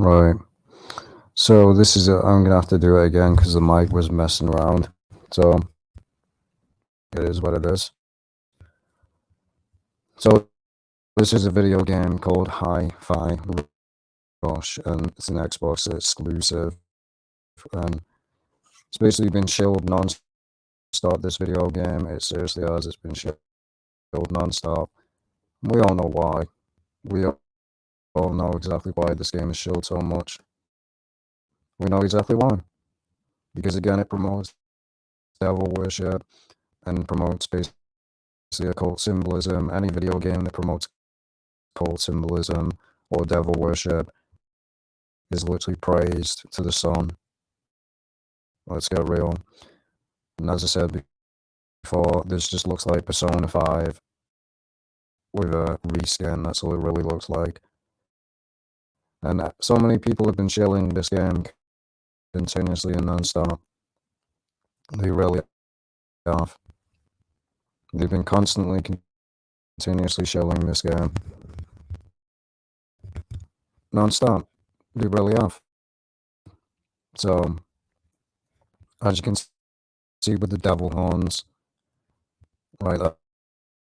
Right. So this is I'm gonna have to do it again because the mic was messing around. So it is what it is. So this is a video game called Hi-Fi Rush, and it's an Xbox exclusive. And it's basically been shelled non-stop. This video game, it seriously has. It's been shelled non-stop. We all know why. We all know exactly why this game is shelled so much. We know exactly why. Because again, it promotes devil worship and promotes basically occult symbolism. Any video game that promotes occult symbolism or devil worship is literally praised to the sun. Let's get real. And as I said before, this just looks like Persona 5 with a reskin. That's all it really looks like. And so many people have been shelling this game continuously and non-stop. They really have. They've been continuously shelling this game. Non-stop. They really have. So, as you can see with the devil horns, right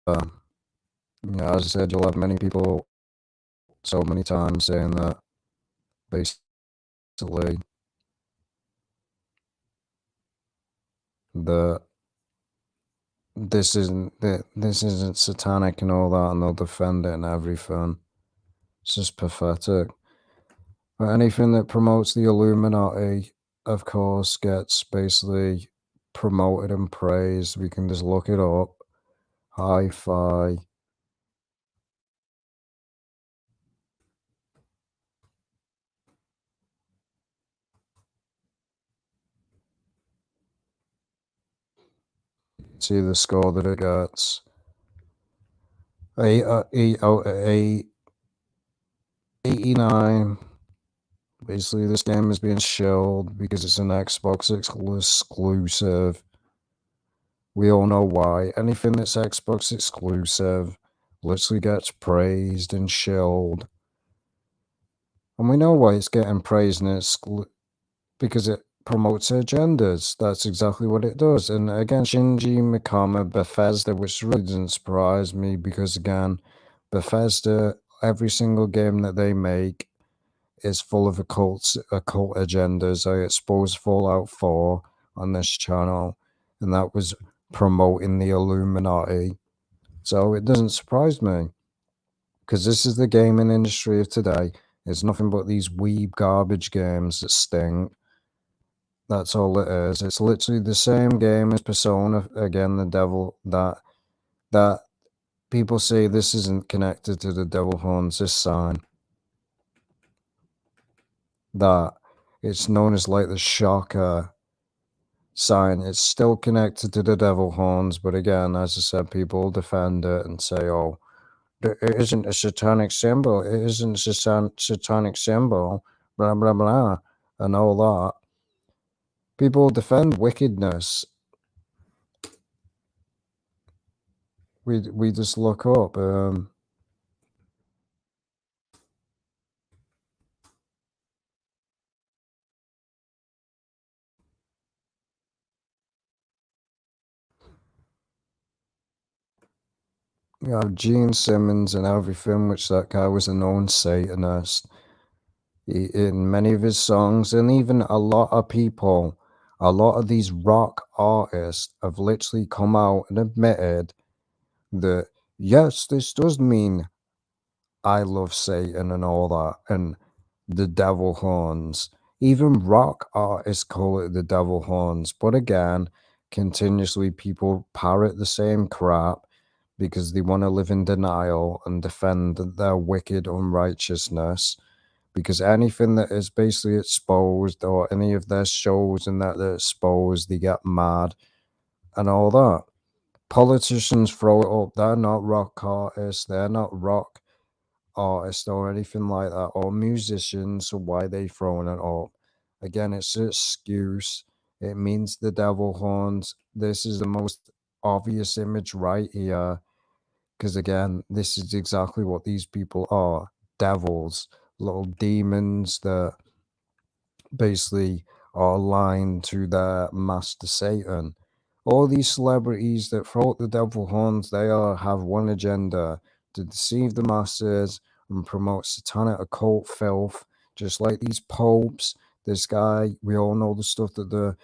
yeah, as I said, you'll have many people so many times saying that basically that this isn't satanic and all that, and they'll defend it and everything. It's just pathetic. But anything that promotes the Illuminati, of course, gets basically promoted and praised. We can just look it up. Hi-Fi. See the score that it gets. 89. Basically, this game is being shelled because it's an Xbox exclusive. We all know why. Anything that's Xbox exclusive literally gets praised and shelled. And we know why it's getting praised and because it promotes agendas. That's exactly what it does. And again, Shinji Mikami, Bethesda, which really doesn't surprise me because again, Bethesda, every single game that they make is full of occult agendas. I exposed Fallout 4 on this channel, and that was promoting the Illuminati. So it doesn't surprise me, because this is the gaming industry of today. It's nothing but these weeb garbage games that stink. That's all it is. It's literally the same game as Persona. Again, the devil that people say this isn't connected to the devil horns. This sign that it's known as like the shocker sign. It's still connected to the devil horns, but again, as I said, people defend it and say, "Oh, it isn't a satanic symbol. It isn't a satanic symbol." Blah blah blah, and all that. People defend wickedness. We just look up. You have Gene Simmons and everything, which that guy was a known Satanist. In many of his songs, and even a lot of people, a lot of these rock artists have literally come out and admitted that, yes, this does mean I love Satan and all that, and the devil horns. Even rock artists call it the devil horns. But again, continuously people parrot the same crap because they want to live in denial and defend their wicked unrighteousness. Because anything that is basically exposed, or any of their shows and that they're exposed, they get mad and all that. Politicians throw it up. They're not rock artists. They're not rock artists or anything like that, or musicians. So why are they throwing it up? Again, it's an excuse. It means the devil horns. This is the most obvious image right here. Because again, this is exactly what these people are. Devils. little demons that basically are aligned to their master Satan. All these celebrities that throw out the devil horns, they all have one agenda: to deceive the masses and promote satanic occult filth, just like these popes. This guy, we all know the stuff that the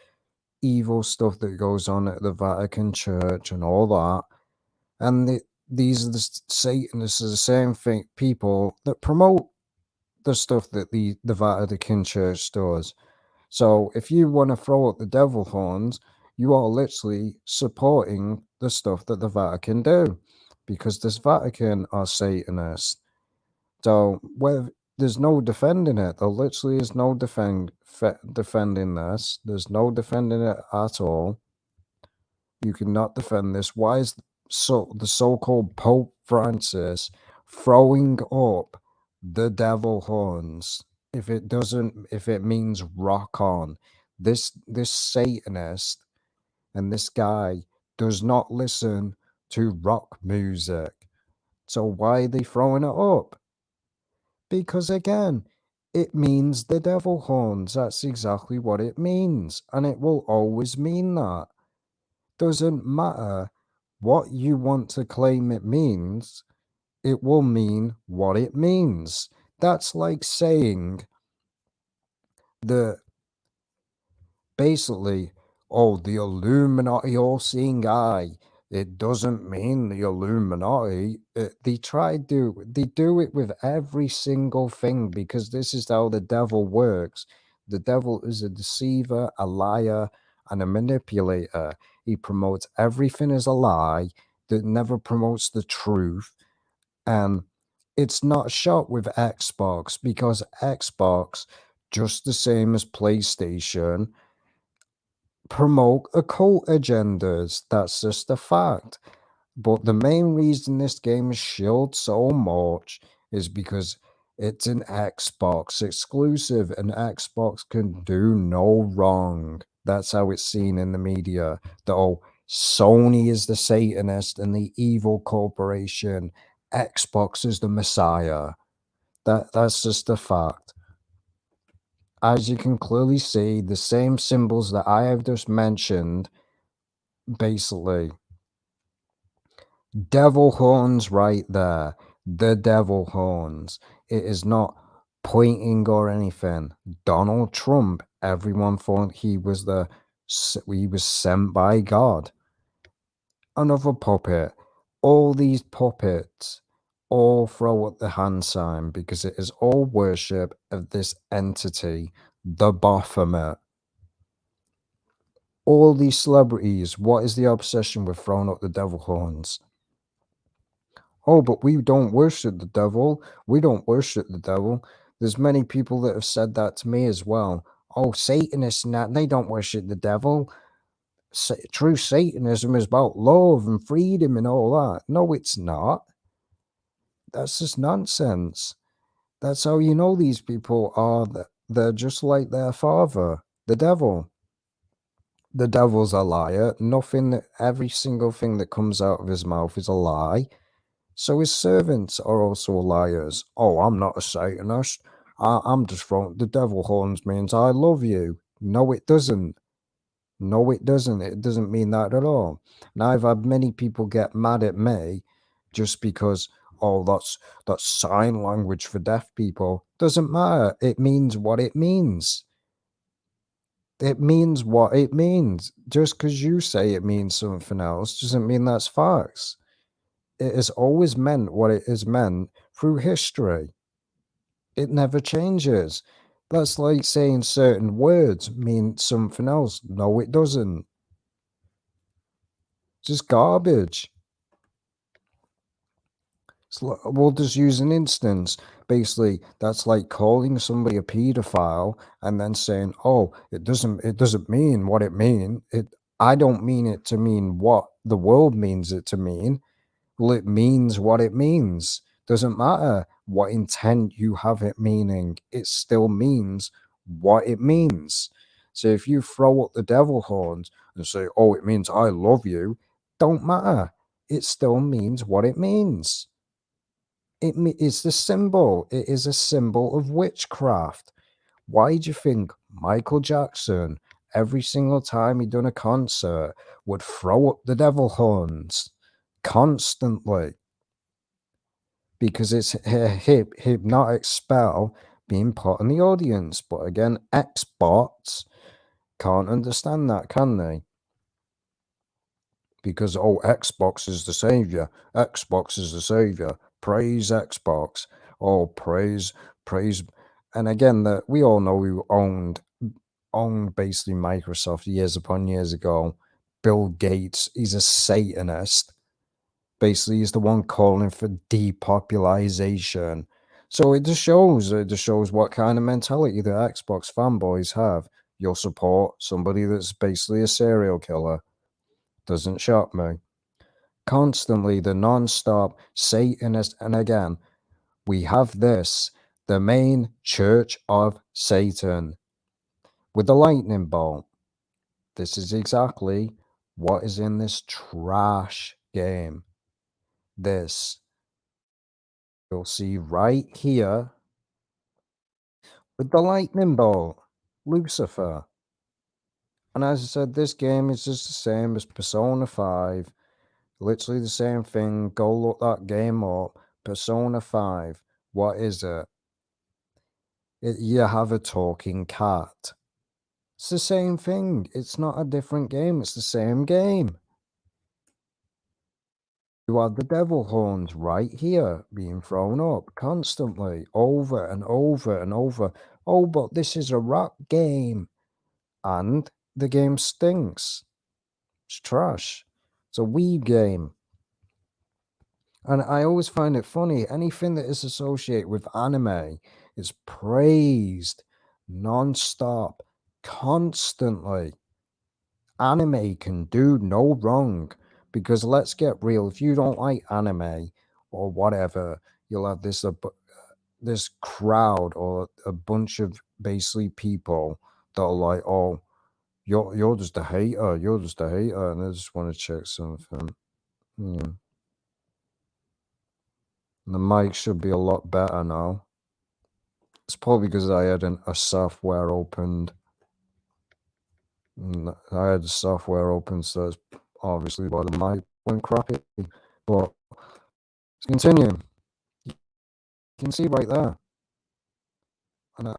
evil stuff that goes on at the Vatican Church and all that. And these are the Satanists, are the same thing, people that promote the stuff that the Vatican Church does. So if you want to throw out the devil horns, you are literally supporting the stuff that the Vatican do, because this Vatican are Satanists. So there's no defending it. There literally is no defending this. There's no defending it at all. You cannot defend this. Why is the so-called Pope Francis throwing up the devil horns? If it means rock on, this Satanist and this guy does not listen to rock music. So why are they throwing it up? Because again, it means the devil horns. That's exactly what it means, and it will always mean that. Doesn't matter what you want to claim it means, it will mean what it means. That's like saying that basically, oh, the Illuminati all-seeing eye. It doesn't mean the Illuminati. They do it with every single thing, because this is how the devil works. The devil is a deceiver, a liar, and a manipulator. He promotes everything as a lie, that never promotes the truth. And it's not shot with Xbox, because Xbox, just the same as PlayStation, promote occult agendas. That's just a fact. But the main reason this game is shielded so much is because it's an Xbox exclusive, and Xbox can do no wrong. That's how it's seen in the media. That, oh, Sony is the Satanist and the evil corporation. Xbox is the Messiah. That's just a fact. As you can clearly see, the same symbols that I have just mentioned, basically. Devil horns right there. The devil horns. It is not pointing or anything. Donald Trump, everyone thought he was sent by God. Another puppet. All these puppets all throw up the hand sign, because it is all worship of this entity, the Baphomet. All these celebrities, what is the obsession with throwing up the devil horns? Oh, but we don't worship the devil. We don't worship the devil. There's many people that have said that to me as well. Oh, Satanists and that, they don't worship the devil. True Satanism is about love and freedom and all that. No, it's not. That's just nonsense. That's how you know these people are. They're just like their father, the devil. The devil's a liar. Every single thing that comes out of his mouth is a lie. So his servants are also liars. Oh, I'm not a Satanist. I'm just throwing the devil horns means I love you. No, it doesn't. No, it doesn't. It doesn't mean that at all. And I've had many people get mad at me just because, oh, that's sign language for deaf people. Doesn't matter. It means what it means. It means what it means. Just because you say it means something else doesn't mean that's facts. It has always meant what it has meant through history. It never changes. That's like saying certain words mean something else. No, it doesn't. Just garbage. We'll just use an instance. Basically, that's like calling somebody a pedophile and then saying, "Oh, it doesn't mean what it mean. I don't mean it to mean what the world means it to mean." Well, it means what it means. Doesn't matter what intent you have it meaning. It still means what it means. So if you throw up the devil horns and say, "Oh, it means I love you," don't matter. It still means what it means. It's the symbol. It is a symbol of witchcraft. Why do you think Michael Jackson, every single time he done a concert, would throw up the devil horns constantly? Because it's a hypnotic spell being put on the audience. But again, Xbots can't understand that, can they? Because, oh, Xbox is the savior. Xbox is the savior. Praise Xbox. Oh, praise. And again, that we all know who owned basically Microsoft years upon years ago. Bill Gates, he's a Satanist. Basically, he's the one calling for depopulation. So it just shows what kind of mentality the Xbox fanboys have. You'll support somebody that's basically a serial killer. Doesn't shock me. Constantly the non-stop Satanist, and again, we have this, the main Church of Satan with the lightning bolt. This is exactly what is in this trash game. This you'll see right here with the lightning bolt, Lucifer. And as I said, this game is just the same as Persona 5. Literally the same thing. Go look that game up. Persona 5. What is it? You have a talking cat. It's the same thing. It's not a different game. It's the same game. You have the devil horns right here being thrown up constantly, over and over and over. Oh, but this is a rock game. And the game stinks. It's trash. It's a Wii game. And I always find it funny. Anything that is associated with anime is praised non-stop, constantly. Anime can do no wrong. Because let's get real, if you don't like anime or whatever, you'll have this crowd or a bunch of basically people that are like, oh, you're just a hater, you're just a hater, and I just want to check something. Yeah. The mic should be a lot better now. It's probably because I had a software opened. I had the software open, so it's obviously why the mic went crappy. But let's continue. You can see right there. And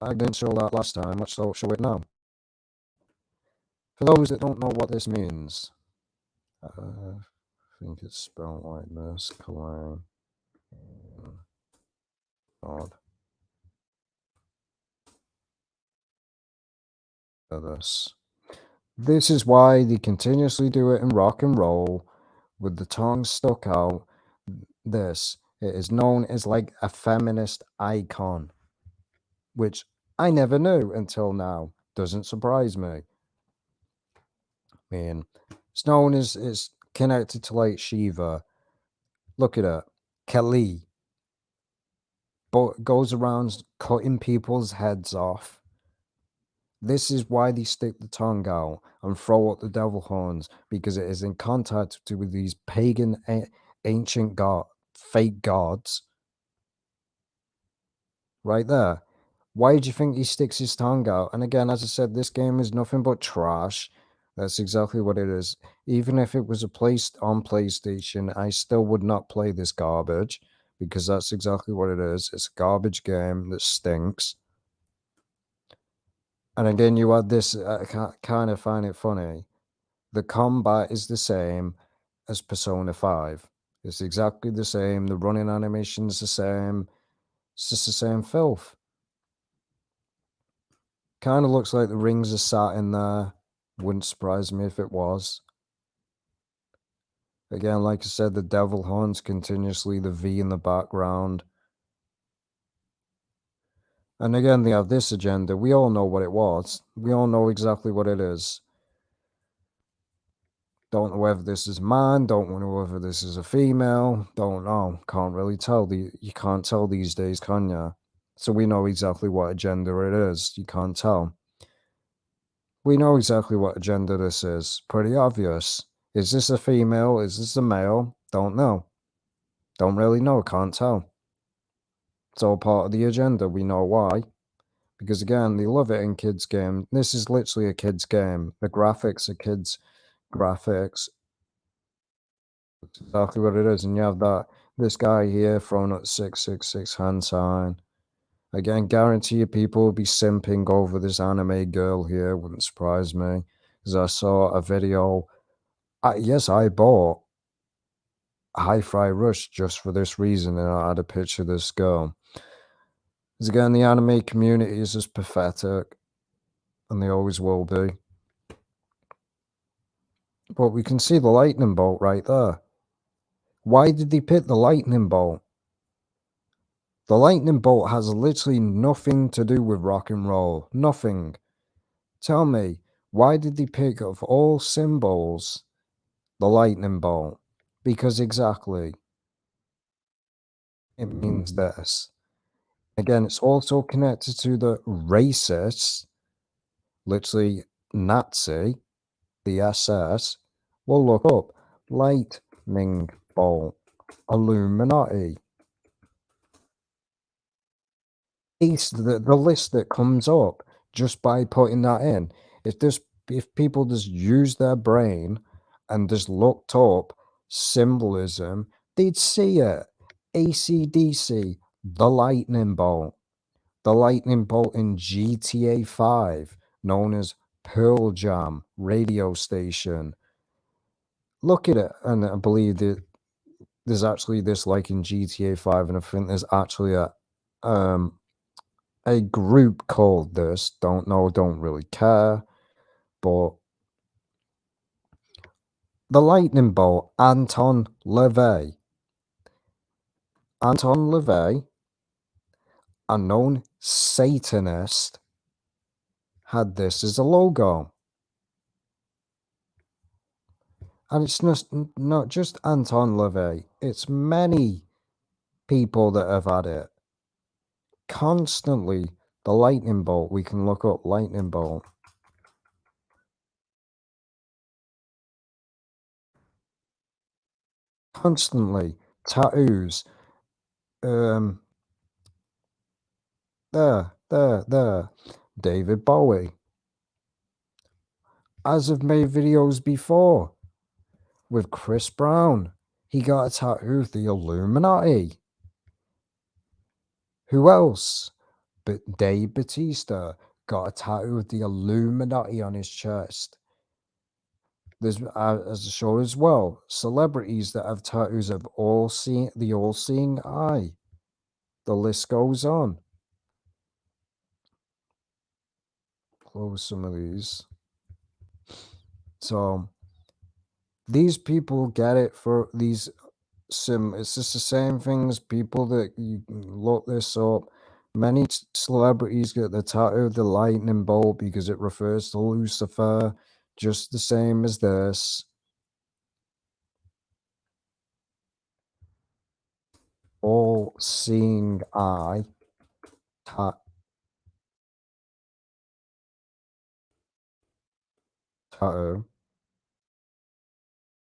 I didn't show that last time. Let's show it now. For those that don't know what this means, I think it's spelled like this. Clang. God. This. This is why they continuously do it in rock and roll with the tongue stuck out. This. It is known as like a feminist icon, which I never knew until now. Doesn't surprise me. I mean, it's known as it's connected to like Shiva. Look at it. Kali. But goes around cutting people's heads off. This is why they stick the tongue out and throw up the devil horns, because it is in contact with these pagan, ancient fake gods. Right there. Why do you think he sticks his tongue out? And again, as I said, this game is nothing but trash. That's exactly what it is. Even if it was placed on PlayStation, I still would not play this garbage, because that's exactly what it is. It's a garbage game that stinks. And again, you had this, I kind of find it funny. The combat is the same as Persona 5. It's exactly the same. The running animation is the same. It's just the same filth. Kind of looks like the rings are sat in there. Wouldn't surprise me if it was. Again, like I said, the devil horns continuously, the V in the background. And again, they have this agenda. We all know what it was. We all know exactly what it is. Don't know whether this is a man. Don't know whether this is a female. Don't know. Can't really tell. You can't tell these days, can you? So we know exactly what agenda it is. You can't tell. We know exactly what agenda this is. Pretty obvious. Is this a female? Is this a male? Don't know. Don't really know, can't tell. It's all part of the agenda. We know why. Because again, they love it in kids' game. This is literally a kids' game. The graphics are kids' graphics. That's exactly what it is. And you have this guy here throwing up 666 hand sign. Again, guarantee you people will be simping over this anime girl here. Wouldn't surprise me. Because I saw a video. Yes, I bought Hi-Fi Rush just for this reason, and I had a picture of this girl. Because again, the anime community is just pathetic, and they always will be. But we can see the lightning bolt right there. Why did they pick the lightning bolt? The lightning bolt has literally nothing to do with rock and roll. Nothing. Tell me, why did they pick of all symbols the lightning bolt? Because exactly, it means this. Again, it's also connected to the racist, literally Nazi, the SS. We'll look up lightning bolt, Illuminati. The list that comes up just by putting that in. If people just use their brain and just looked up symbolism, they'd see it. ACDC, the lightning bolt. The lightning bolt in GTA 5, known as Pearl Jam radio station. Look at it, and I believe that there's actually this like in GTA 5, and I think there's actually a group called this. Don't know, don't really care. But the lightning bolt, Anton LaVey. Anton LaVey, a known Satanist, had this as a logo. And it's not just Anton LaVey, it's many people that have had it. Constantly, the lightning bolt, we can look up lightning bolt. Constantly, tattoos. There. David Bowie. As I've made videos before with Chris Brown, he got a tattoo of the Illuminati. Who else? But Dave Bautista got a tattoo of the Illuminati on his chest. There's, as I showed as well, celebrities that have tattoos of the all-seeing eye. The list goes on. Close some of these. So these people get it for these it's just the same thing as people that you look this up. Many celebrities get the tattoo of the lightning bolt because it refers to Lucifer, just the same as this. All seeing eye tattoo.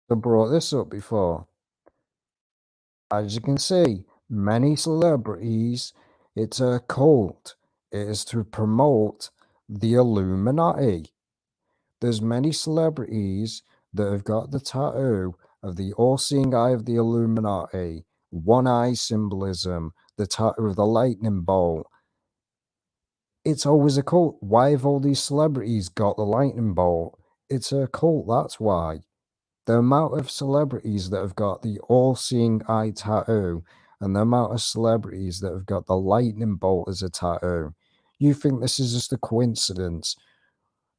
I brought this up before. As you can see, many celebrities, it's a cult. It is to promote the Illuminati. There's many celebrities that have got the tattoo of the all-seeing eye of the Illuminati, one eye symbolism, the tattoo of the lightning bolt. It's always a cult. Why have all these celebrities got the lightning bolt? It's a cult, that's why. The amount of celebrities that have got the all-seeing eye tattoo and the amount of celebrities that have got the lightning bolt as a tattoo. You think this is just a coincidence?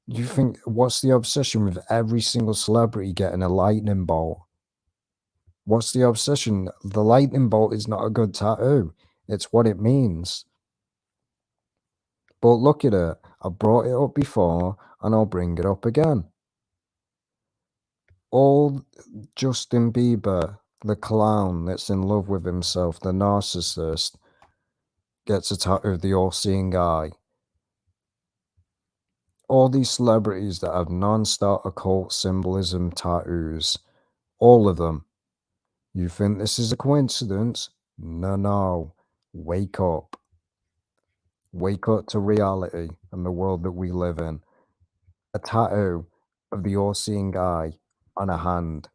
You think what's the obsession with every single celebrity getting a lightning bolt? What's the obsession? The lightning bolt is not a good tattoo. It's what it means. But look at it. I brought it up before and I'll bring it up again. All Justin Bieber, the clown that's in love with himself, the narcissist, gets a tattoo of the all-seeing eye. All these celebrities that have non-stop occult symbolism tattoos, all of them. You think this is a coincidence? No, no. Wake up. Wake up to reality and the world that we live in. A tattoo of the all-seeing eye on a hand,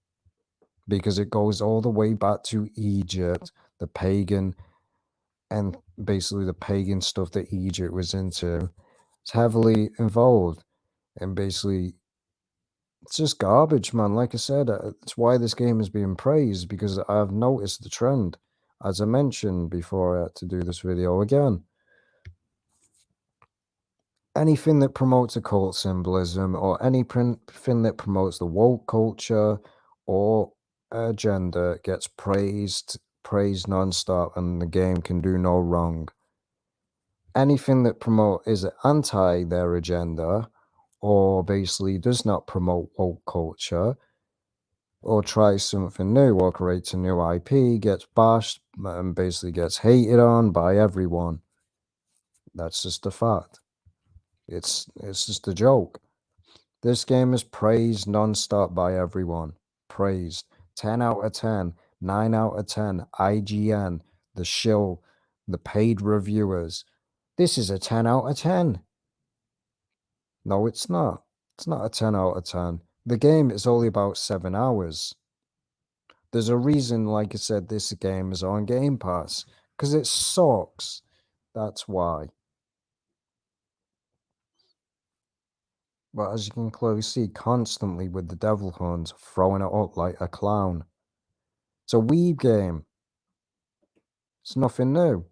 because it goes all the way back to Egypt, the pagan, and basically the pagan stuff that Egypt was into. It's heavily involved, and basically it's just garbage, man. Like I said, it's why this game is being praised, because I've noticed the trend, as I mentioned before I had to do this video again. Anything that promotes occult symbolism, or anything that promotes the woke culture or agenda, gets praised non-stop, and the game can do no wrong. Anything that is anti their agenda, or basically does not promote woke culture, or tries something new, or creates a new IP, gets bashed and basically gets hated on by everyone. That's just a fact. It's just a joke. This game is praised non-stop by everyone. Praised. 10 out of 10, 9 out of 10, IGN, the shill, the paid reviewers. This is a 10 out of 10. No, it's not. It's not a 10 out of 10. The game is only about 7 hours. There's a reason, like I said, this game is on Game Pass. Because it sucks. That's why. But as you can clearly see, constantly with the devil horns, throwing it up like a clown. It's a weeb game. It's nothing new.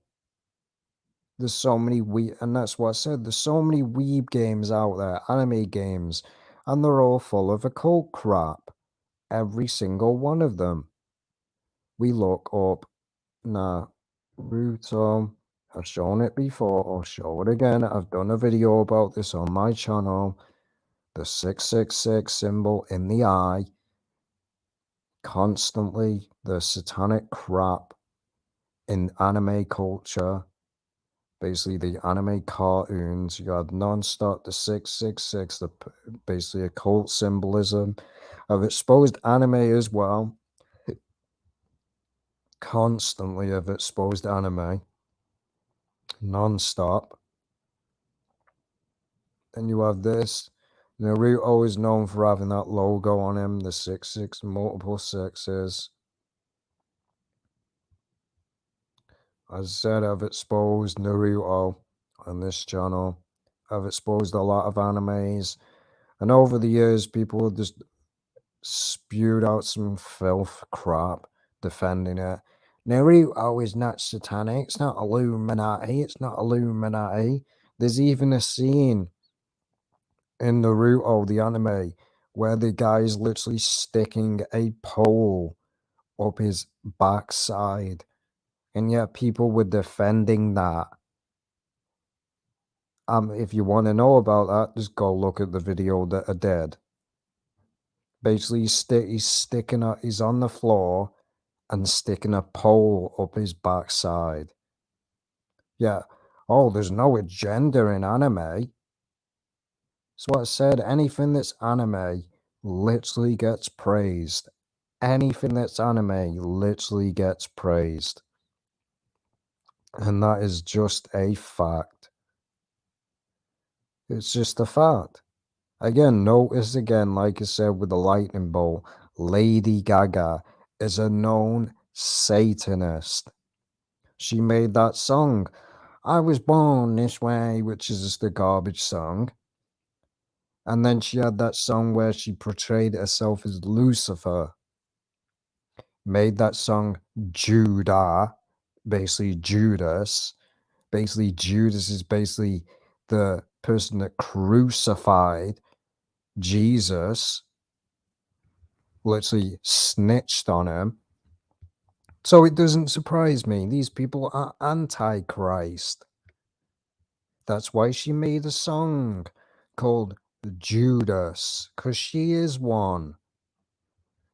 There's so many and that's what I said, there's so many weeb games out there, anime games, and they're all full of occult crap. Every single one of them. We look up, Naruto. I've shown it before, I'll show it again. I've done a video about this on my channel. The 666 symbol in the eye. Constantly, the satanic crap in anime culture. Basically, the anime cartoons, you had non-stop the 666, the basically occult symbolism. I've exposed anime as well. Constantly have exposed anime. Non-stop. Then you have this. Naruto is known for having that logo on him, the 66, multiple sixes. As I said, I've exposed Naruto on this channel. I've exposed a lot of animes. And over the years, people have just spewed out some filth crap defending it. Naruto is not satanic. It's not Illuminati. It's not Illuminati. There's even a scene in Naruto, the anime, where the guy is literally sticking a pole up his backside. And yet people were defending that. If you want to know about that, just go look at the video that I did. Basically, he's on the floor and sticking a pole up his backside. Yeah. Oh, there's no agenda in anime. So what I said, anything that's anime literally gets praised. Anything that's anime literally gets praised. And that is just a fact. It's just a fact. Again, notice again, like I said with the lightning bolt, Lady Gaga is a known Satanist. She made that song, I Was Born This Way, which is just a garbage song. And then she had that song where she portrayed herself as Lucifer. Made that song Judah, basically Judas. Basically, Judas is basically the person that crucified Jesus. Literally snitched on him. So it doesn't surprise me. These people are anti-Christ. That's why she made a song called Judas, because she is one.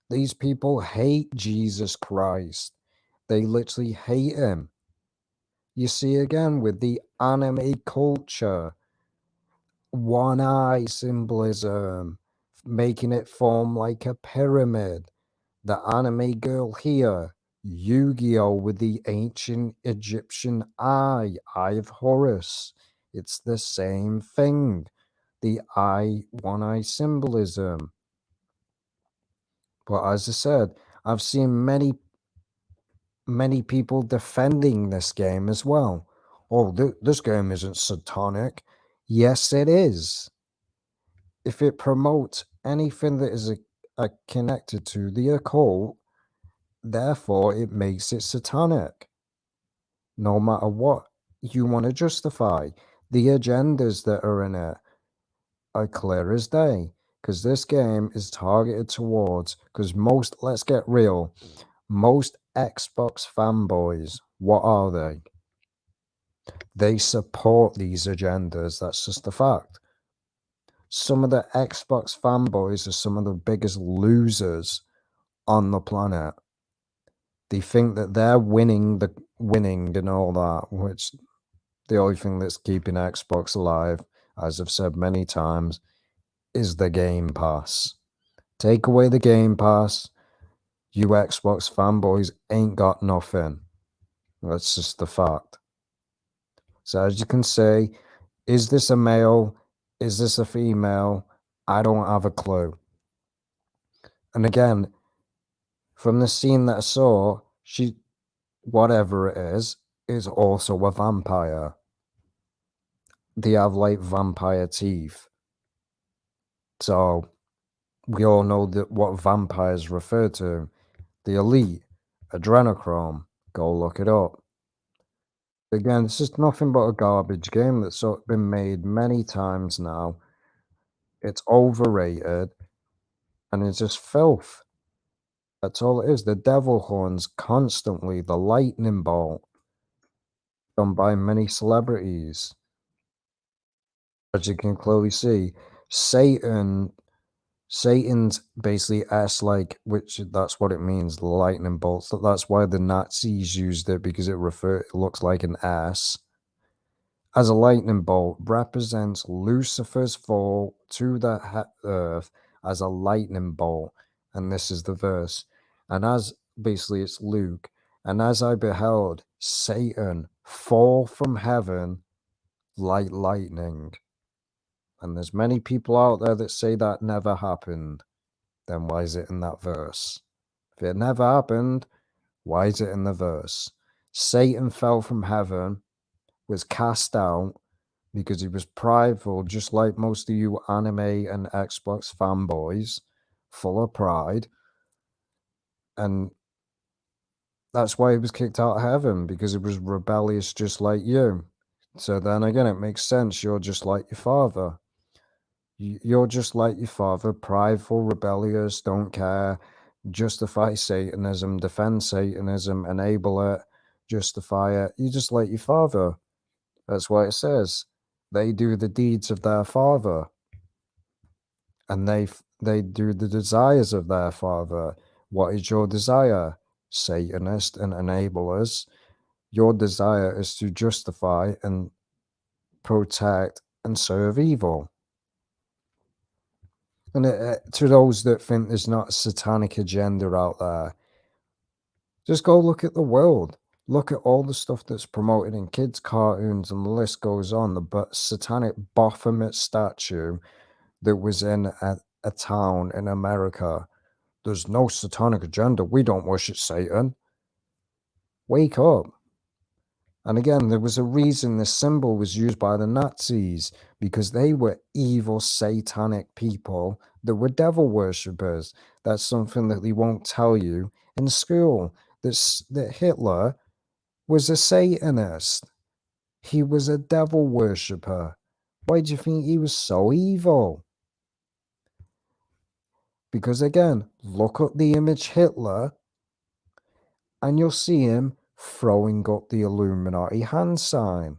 These people hate Jesus Christ. They literally hate him. You see again with the anime culture, one eye symbolism, making it form like a pyramid. The anime girl here, Yu-Gi-Oh! With the ancient Egyptian Eye of Horus. It's the same thing. The one eye symbolism. But as I said, I've seen many people defending this game as well. Oh, this game isn't satanic. Yes, it is. If it promotes anything that is connected to the occult, therefore it makes it satanic. No matter what you want to justify, the agendas that are in it are clear as day. Because this game is targeted towards, because let's get real, most Xbox fanboys, what are they? They support these agendas. That's just a fact. Some of the Xbox fanboys are some of the biggest losers on the planet. They think that they're winning and all that, which the only thing that's keeping Xbox alive, as I've said many times, is the Game Pass. Take away the Game Pass, you Xbox fanboys ain't got nothing. That's just the fact. So as you can see, is this a male? Is this a female? I don't have a clue. And again, from the scene that I saw, she, whatever it is also a vampire. They have like vampire teeth. So we all know that what vampires refer to. The elite, adrenochrome. Go look it up. Again, it's just nothing but a garbage game that's been made many times now. It's overrated and it's just filth. That's all it is. The devil horns constantly, the lightning bolt, done by many celebrities. As you can clearly see, Satan's basically S-like, which that's what it means, the lightning bolts. That's why the Nazis used it, because it looks like an S. As a lightning bolt represents Lucifer's fall to the earth as a lightning bolt. And this is the verse. And as basically it's Luke, and as I beheld Satan fall from heaven like lightning. And there's many people out there that say that never happened. Then why is it in that verse? If it never happened, why is it in the verse? Satan fell from heaven, was cast out because he was prideful, just like most of you anime and Xbox fanboys, full of pride. And that's why he was kicked out of heaven, because he was rebellious just like you. So then again, it makes sense. You're just like your father. You're just like your father, prideful, rebellious, don't care, justify Satanism, defend Satanism, enable it, justify it. You're just like your father. That's why it says they do the deeds of their father, and they do the desires of their father. What is your desire? Satanist and enablers. Your desire is to justify and protect and serve evil. And to those that think there's not a satanic agenda out there, just go look at the world. Look at all the stuff that's promoted in kids' cartoons, and the list goes on. The satanic Baphomet statue that was in a town in America. There's no satanic agenda. We don't worship Satan. Wake up. And again, there was a reason this symbol was used by the Nazis, because they were evil, satanic people that were devil worshippers. That's something that they won't tell you in school. That Hitler was a Satanist. He was a devil worshipper. Why do you think he was so evil? Because again, look at the image Hitler, and you'll see him throwing up the Illuminati hand sign.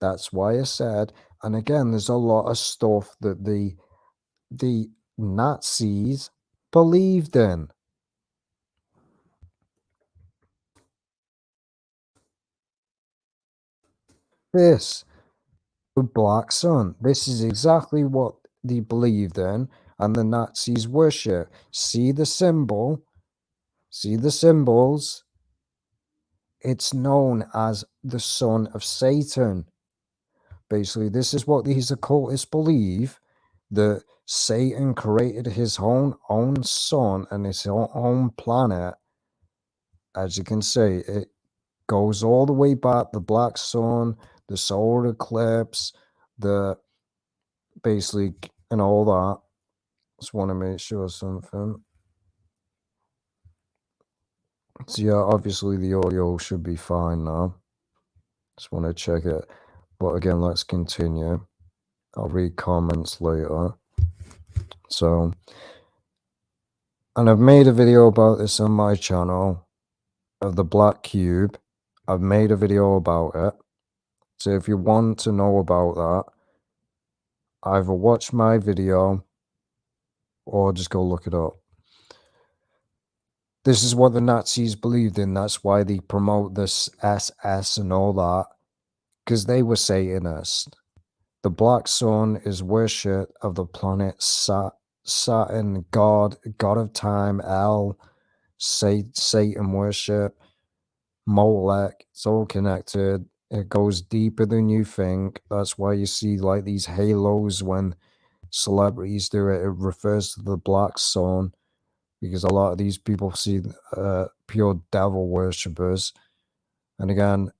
That's why I said, and again, there's a lot of stuff that the Nazis believed in. This, the Black Sun, this is exactly what they believed in, and the Nazis worship. See the symbol? See the symbols? It's known as the son of Satan. Basically, this is what these occultists believe, that Satan created his own sun and his own planet. As you can see, it goes all the way back, the black sun, the solar eclipse, the basically, and all that. Just want to make sure something. So yeah, obviously the audio should be fine now. Just want to check it. But again, let's continue. I'll read comments later. So, and I've made a video about this on my channel of the black cube. I've made a video about it. So if you want to know about that, either watch my video or just go look it up. This is what the Nazis believed in. That's why they promote this SS and all that, because they were Satanists. The black sun is worship of the planet Saturn, God of time, El, Satan worship, Molech. It's all connected. It goes deeper than you think. That's why you see like these halos when celebrities do it. It refers to the black sun, because a lot of these people see pure devil worshippers. And again,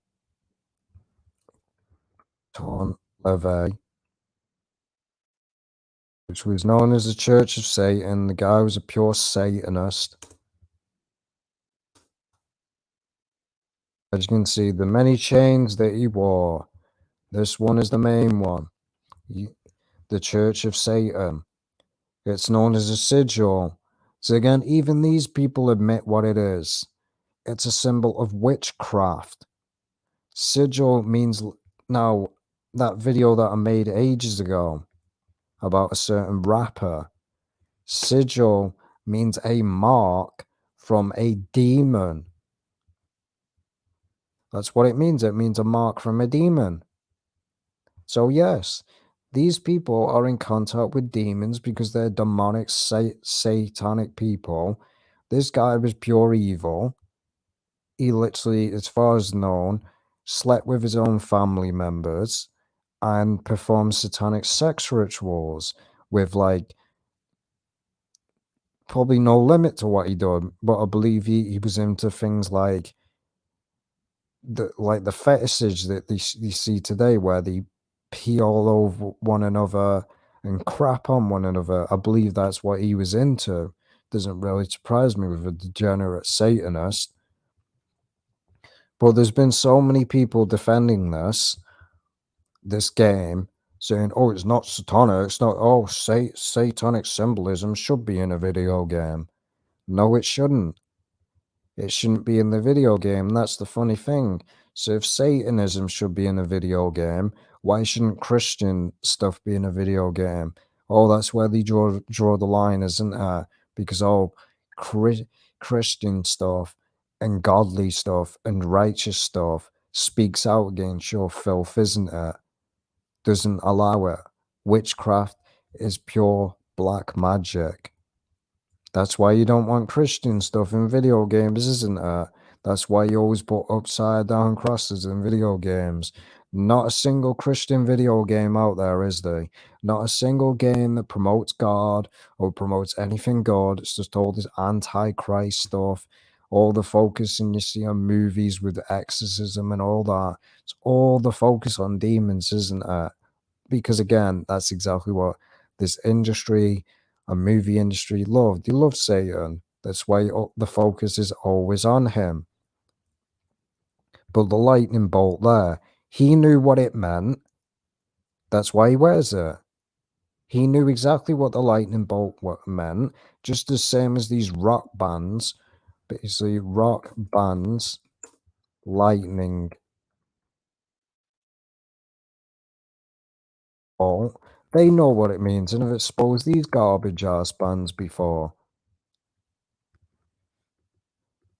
Ton Levy, which was known as the Church of Satan. The guy was a pure Satanist. As you can see, the many chains that he wore. This one is the main one. The Church of Satan. It's known as a sigil. So again, even these people admit what it is. It's a symbol of witchcraft. Sigil means, now, that video that I made ages ago about a certain rapper, sigil means a mark from a demon. That's what it means. It means a mark from a demon. So yes, these people are in contact with demons because they're demonic, satanic people. This guy was pure evil. He literally, as far as known, slept with his own family members and performed satanic sex rituals with like probably no limit to what he did. But I believe he was into things like the fetishes that you see today, where they pee all over one another and crap on one another. I believe that's what he was into. Doesn't really surprise me with a degenerate Satanist. But there's been so many people defending this game, saying, "Oh, it's not satanic. It's not. Oh, satanic symbolism should be in a video game." No, it shouldn't. It shouldn't be in the video game. That's the funny thing. So if Satanism should be in a video game, why shouldn't Christian stuff be in a video game? Oh, that's where they draw the line, isn't it? Because Christian stuff and godly stuff and righteous stuff speaks out against your filth, isn't it? Doesn't allow it. Witchcraft is pure black magic. That's why you don't want Christian stuff in video games, isn't it? That's why you always put upside down crosses in video games. Not a single Christian video game out there, is there? Not a single game that promotes God or promotes anything God. It's just all this anti-Christ stuff. All the focusing you see on movies with exorcism and all that. It's all the focus on demons, isn't it? Because again, that's exactly what this industry, a movie industry, loved. They love Satan. That's why the focus is always on him. But the lightning bolt there, he knew what it meant. That's why he wears it. He knew exactly what the lightning bolt meant, just the same as these rock bands. Basically, rock bands, lightning bolt. They know what it means and have exposed these garbage ass bands before.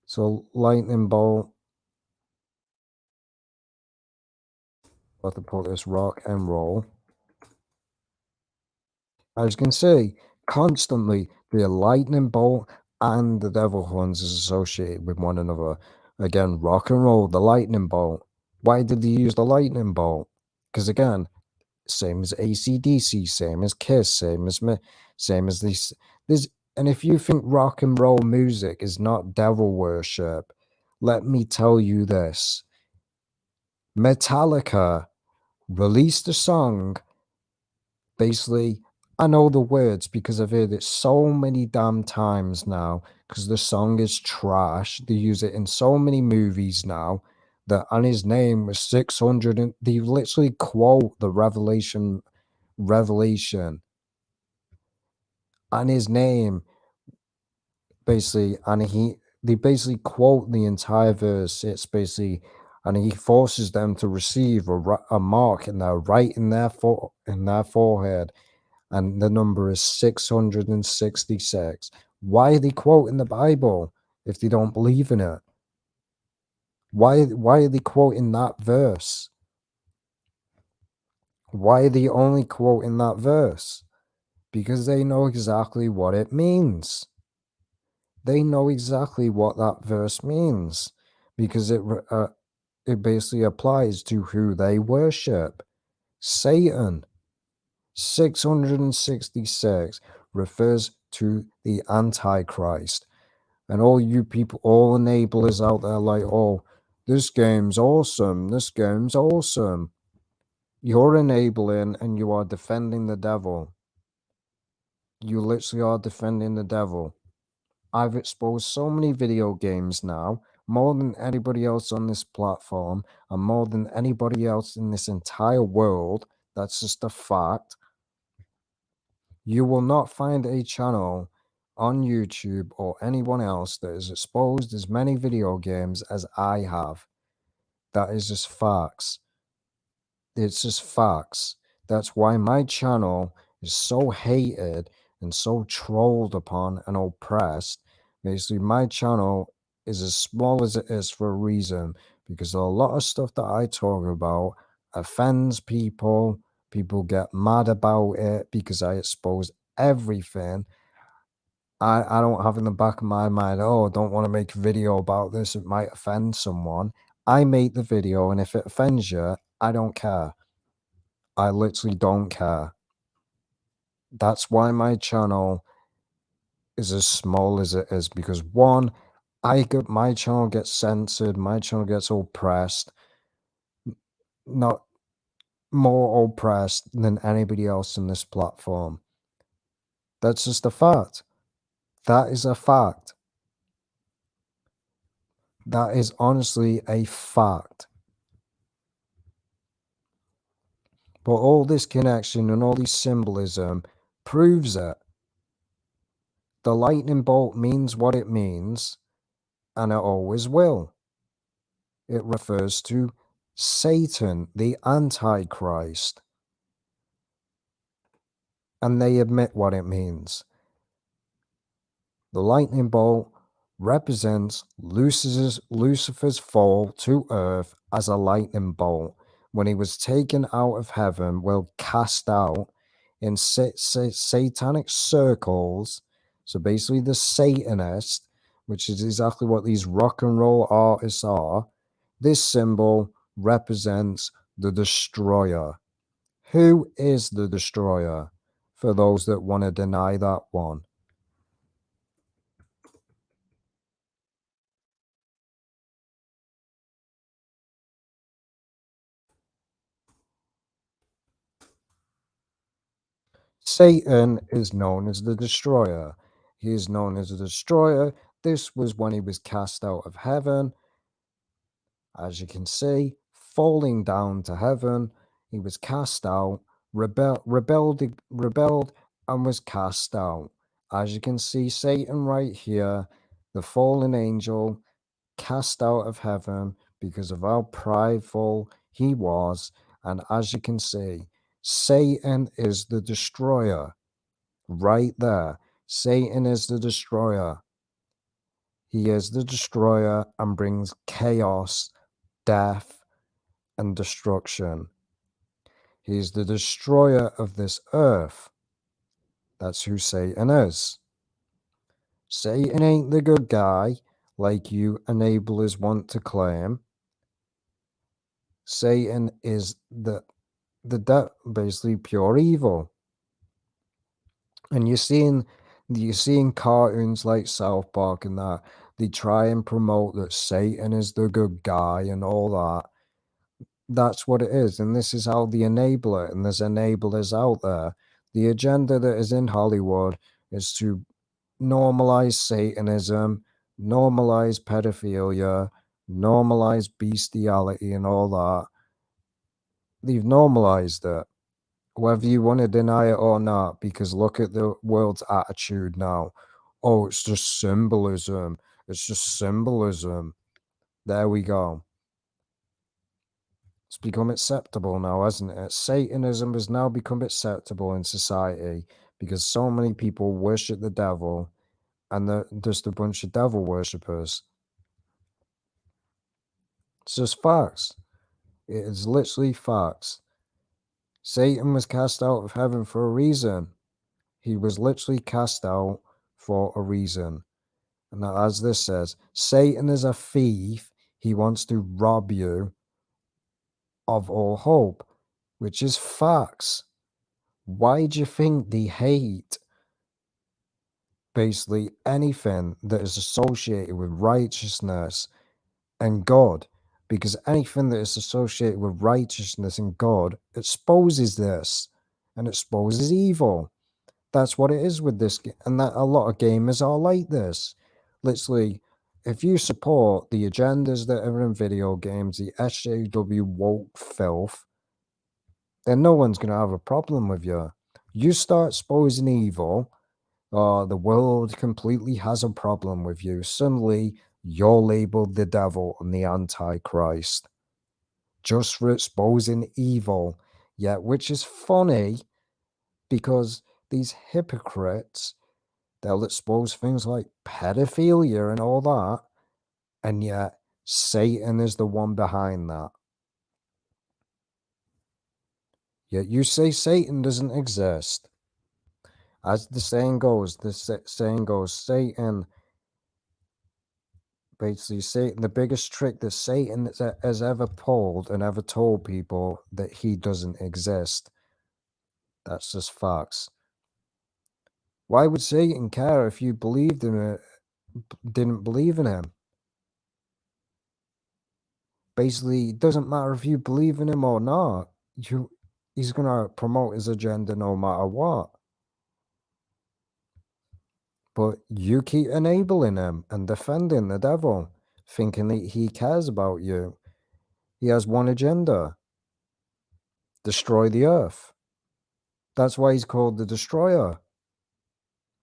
So, lightning bolt. Have to put this rock and roll. As you can see, Constantly, the lightning bolt and the devil horns is associated with one another. Again, rock and roll, the lightning bolt. Why did they use the lightning bolt? Because again, same as AC/DC, same as Kiss, same as me, same as these. There's, and if you think rock and roll music is not devil worship, let me tell you this. Metallica released a song. Basically, I know the words because I've heard it so many damn times now because the song is trash. They use it in so many movies now that and his name was 600 and they literally quote the revelation and his name basically and they basically quote the entire verse. It's basically and he forces them to receive a mark in their in their forehead, and the number is 666. Why are they quoting the Bible if they don't believe in it? Why are they quoting that verse? Why are they only quoting that verse? Because they know exactly what it means. They know exactly what that verse means because it basically applies to who they worship. Satan. 666 refers to the Antichrist. And all you people, all enablers out there, like, oh, this game's awesome. This game's awesome. You're enabling and you are defending the devil. You literally are defending the devil. I've exposed so many video games now, more than anybody else on this platform, and more than anybody else in this entire world. That's just a fact. You will not find a channel on YouTube or anyone else that has exposed as many video games as I have. That is just facts. It's just facts. That's why my channel is so hated and so trolled upon and oppressed. Basically, my channel is as small as it is for a reason because a lot of stuff that I talk about offends people. People get mad about it because I expose everything. I don't have in the back of my mind, oh, I don't want to make a video about this. It might offend someone. I make the video, and if it offends you, I don't care. I literally don't care. That's why my channel is as small as it is because one, my channel gets censored, my channel gets oppressed, not more oppressed than anybody else in this platform. That's just a fact. That is a fact. That is honestly a fact. But all this connection and all this symbolism proves it. The lightning bolt means what it means, and it always will. It refers to Satan, the Antichrist. And they admit what it means. The lightning bolt represents Lucifer's fall to earth as a lightning bolt when he was taken out of heaven, well, cast out in satanic circles. So basically, the Satanist, which is exactly what these rock and roll artists are, this symbol represents the destroyer. Who is the destroyer? For those that want to deny that one. Satan is known as the destroyer. He is known as the destroyer. This was when he was cast out of heaven. As you can see, falling down to heaven, he was cast out, rebelled, and was cast out. As you can see, Satan right here, the fallen angel, cast out of heaven because of how prideful he was. And as you can see, Satan is the destroyer. Right there. Satan is the destroyer. He is the destroyer and brings chaos, death, and destruction. He is the destroyer of this earth. That's who Satan is. Satan ain't the good guy, like you enablers want to claim. Satan is basically pure evil. And you're seeing cartoons like South Park and that, they try and promote that Satan is the good guy and all that. That's what it is. And this is how they enable it. And there's enablers out there. The agenda that is in Hollywood is to normalize Satanism, normalize pedophilia, normalize bestiality and all that. They've normalized it, whether you want to deny it or not, because look at the world's attitude now. Oh, it's just symbolism. It's just symbolism. There we go. It's become acceptable now, hasn't it? Satanism has now become acceptable in society because so many people worship the devil and they're just a bunch of devil worshippers. It's just facts. It is literally facts. Satan was cast out of heaven for a reason. He was literally cast out for a reason. And as this says, Satan is a thief. He wants to rob you of all hope, which is facts. Why do you think they hate basically anything that is associated with righteousness and God? Because anything that is associated with righteousness and God exposes this and exposes evil. That's what it is with this, and that a lot of gamers are like this. Literally, if you support the agendas that are in video games, the SJW woke filth, then no one's going to have a problem with you. You start exposing evil, the world completely has a problem with you. Suddenly, you're labeled the devil and the Antichrist just for exposing evil. Yet, which is funny because these hypocrites, they'll expose things like pedophilia and all that, and yet Satan is the one behind that. Yet you say Satan doesn't exist. As the saying goes, Satan, basically, Satan, the biggest trick that Satan has ever pulled and ever told people that he doesn't exist. That's just facts. Why would Satan care if you believed in it, didn't believe in him? Basically, it doesn't matter if you believe in him or not. He's going to promote his agenda no matter what. But you keep enabling him and defending the devil, thinking that he cares about you. He has one agenda: destroy the earth. That's why he's called the destroyer,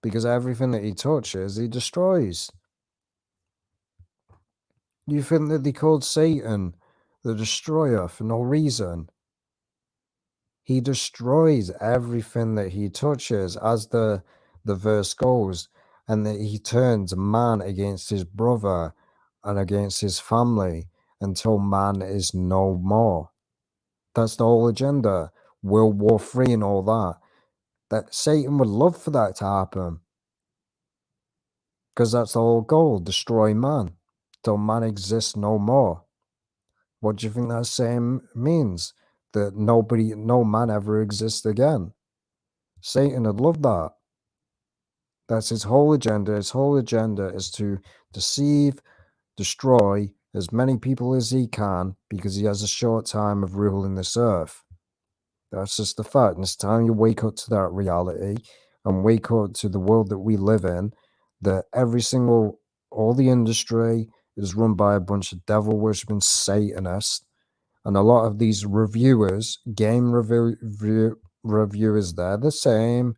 because everything that he touches, he destroys. You think that they called Satan the destroyer for no reason? He destroys everything that he touches, as the verse goes, and that he turns man against his brother and against his family until man is no more. That's the whole agenda. World War III and all that. That Satan would love for that to happen. Because that's the whole goal, destroy man, till man exists no more. What do you think that saying means? That no man ever exists again. Satan would love that. That's his whole agenda. His whole agenda is to deceive, destroy as many people as he can, because he has a short time of ruling this earth. That's just the fact. And it's time you wake up to that reality and wake up to the world that we live in, that all the industry is run by a bunch of devil worshipping Satanists. And a lot of these game reviewers, they're the same.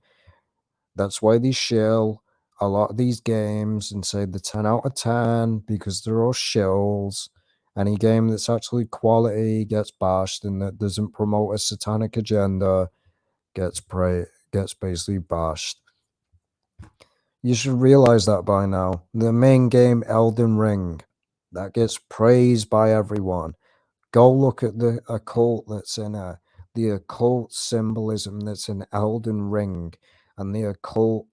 That's why they shill a lot of these games and say the 10 out of 10 because they're all shills. Any game that's actually quality gets bashed, and that doesn't promote a satanic agenda gets basically bashed. You should realize that by now. The main game, Elden Ring, that gets praised by everyone. Go look at the occult that's in the occult symbolism that's in Elden Ring. and the occult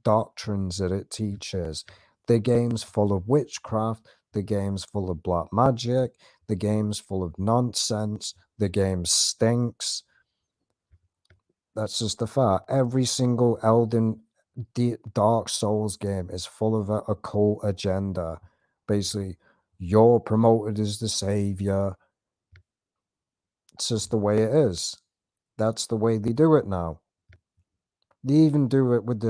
doctrines that it teaches. The game's full of witchcraft, the game's full of black magic, the game's full of nonsense, the game stinks. That's just the fact. Every single Dark Souls game is full of an occult agenda. Basically, you're promoted as the savior. It's just the way it is. That's the way they do it now. They even do it with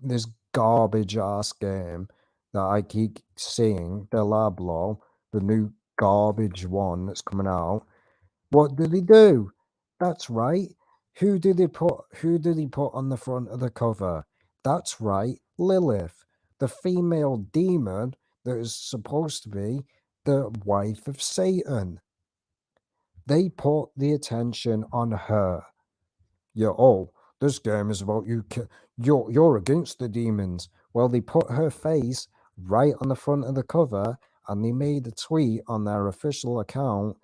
this garbage ass game that I keep seeing, Diablo, the new garbage one that's coming out. What did he do? That's right. Who did he put on the front of the cover? That's right, Lilith, the female demon that is supposed to be the wife of Satan. They put the attention on her. Yeah, oh, this game is about you. You're against the demons. Well, they put her face right on the front of the cover, and they made a tweet on their official account.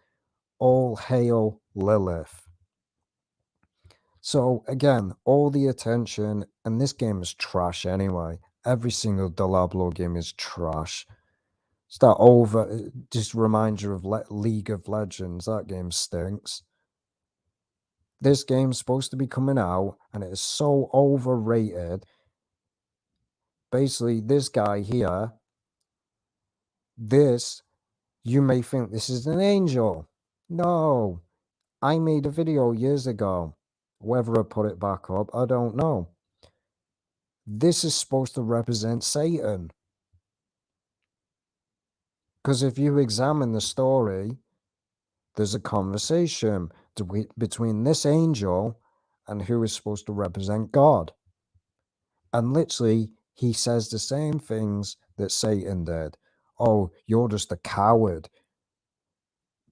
All hail Lilith. So again, all the attention, and this game is trash anyway. Every single Diablo game is trash. It's that just reminds you of League of Legends. That game stinks. This game's supposed to be coming out, and it is so overrated. Basically, this guy here, you may think this is an angel. No, I made a video years ago. Whether I put it back up, I don't know. This is supposed to represent Satan. Because if you examine the story, there's a conversation between this angel and who is supposed to represent God. And literally, he says the same things that Satan did. Oh, you're just a coward.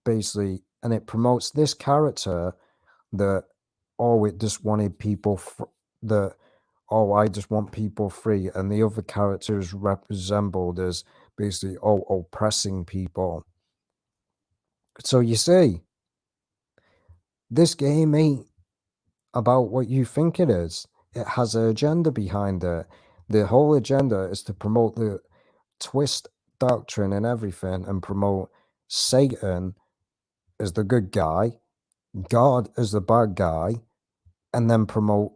Basically, and it promotes this character that, oh, it just wanted people I just want people free, and the other characters resembled as basically, oppressing people. So you see, this game ain't about what you think it is. It has an agenda behind it. The whole agenda is to promote the twist doctrine and everything, and promote Satan as the good guy, God as the bad guy, and then promote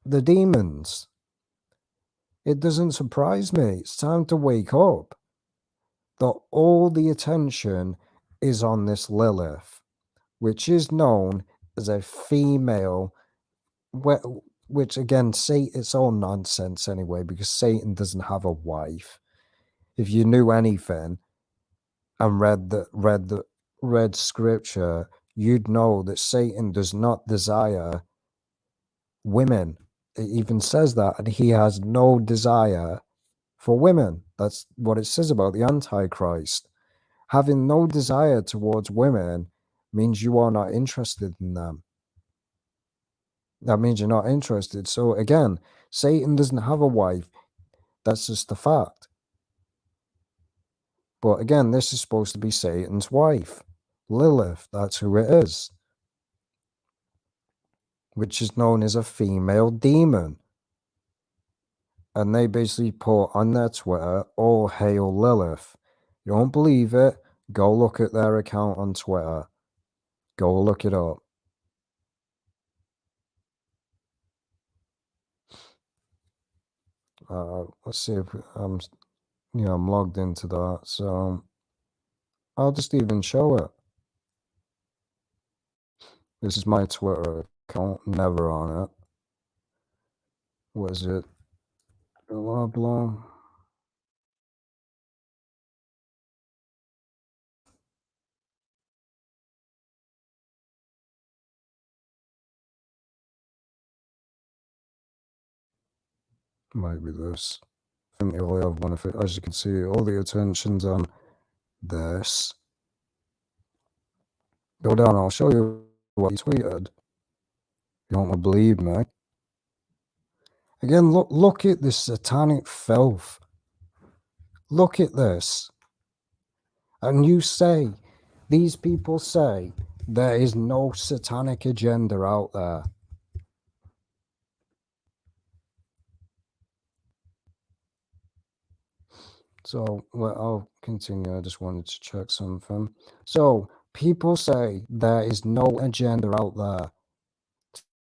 the demons. It doesn't surprise me. It's time to wake up. That all the attention is on this Lilith, which is known as a female, which again, it's all nonsense anyway, because Satan doesn't have a wife. If you knew anything and read scripture, you'd know that Satan does not desire women. It even says that, and he has no desire for women. That's what it says about the Antichrist. Having no desire towards women means you are not interested in them. That means you're not interested. So again, Satan doesn't have a wife. That's just a fact. But again, this is supposed to be Satan's wife, Lilith. That's who it is, which is known as a female demon. And they basically put on their Twitter, all hail Lilith. You don't believe it? Go look at their account on Twitter. Go look it up. Let's see if I'm logged into that. So I'll just even show it. This is my Twitter account, never on it. What is it? Blah, blah. Might be this. I think they only have one of it. As you can see, all the attention's on this. Go down, I'll show you what he tweeted. You don't want to believe me. Again, look at this satanic filth. Look at this. And these people say, there is no satanic agenda out there. So well, I'll continue. I just wanted to check something. So people say there is no agenda out there.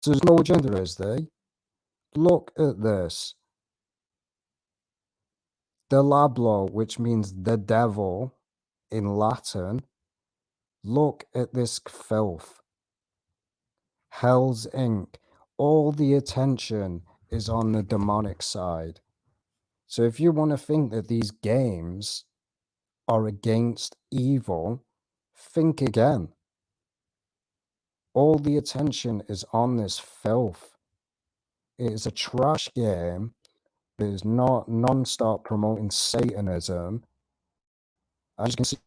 So there's no agenda, is there? Look at this. Diablo, which means the devil in Latin. Look at this filth. Hell's Inc. All the attention is on the demonic side. So if you want to think that these games are against evil, think again. All the attention is on this filth. It is a trash game that is not non-stop promoting Satanism. As you can see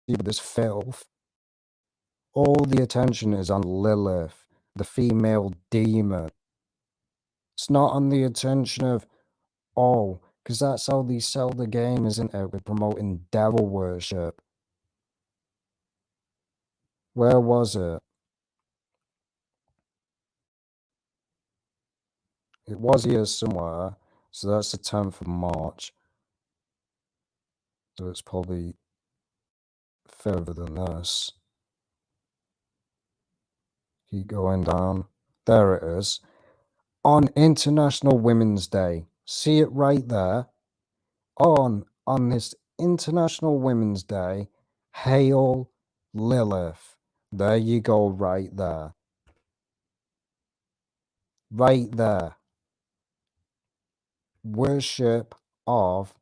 with this filth, all the attention is on Lilith, the female demon. It's not on the attention of, oh, because that's how they sell the game, isn't it? With promoting devil worship. Where was it? It was here somewhere. So that's the 10th of March. So it's probably further than this. Keep going down. There it is. On International Women's Day. See it right there. On this International Women's Day, hail Lilith. There you go, right there. Right there. Worship of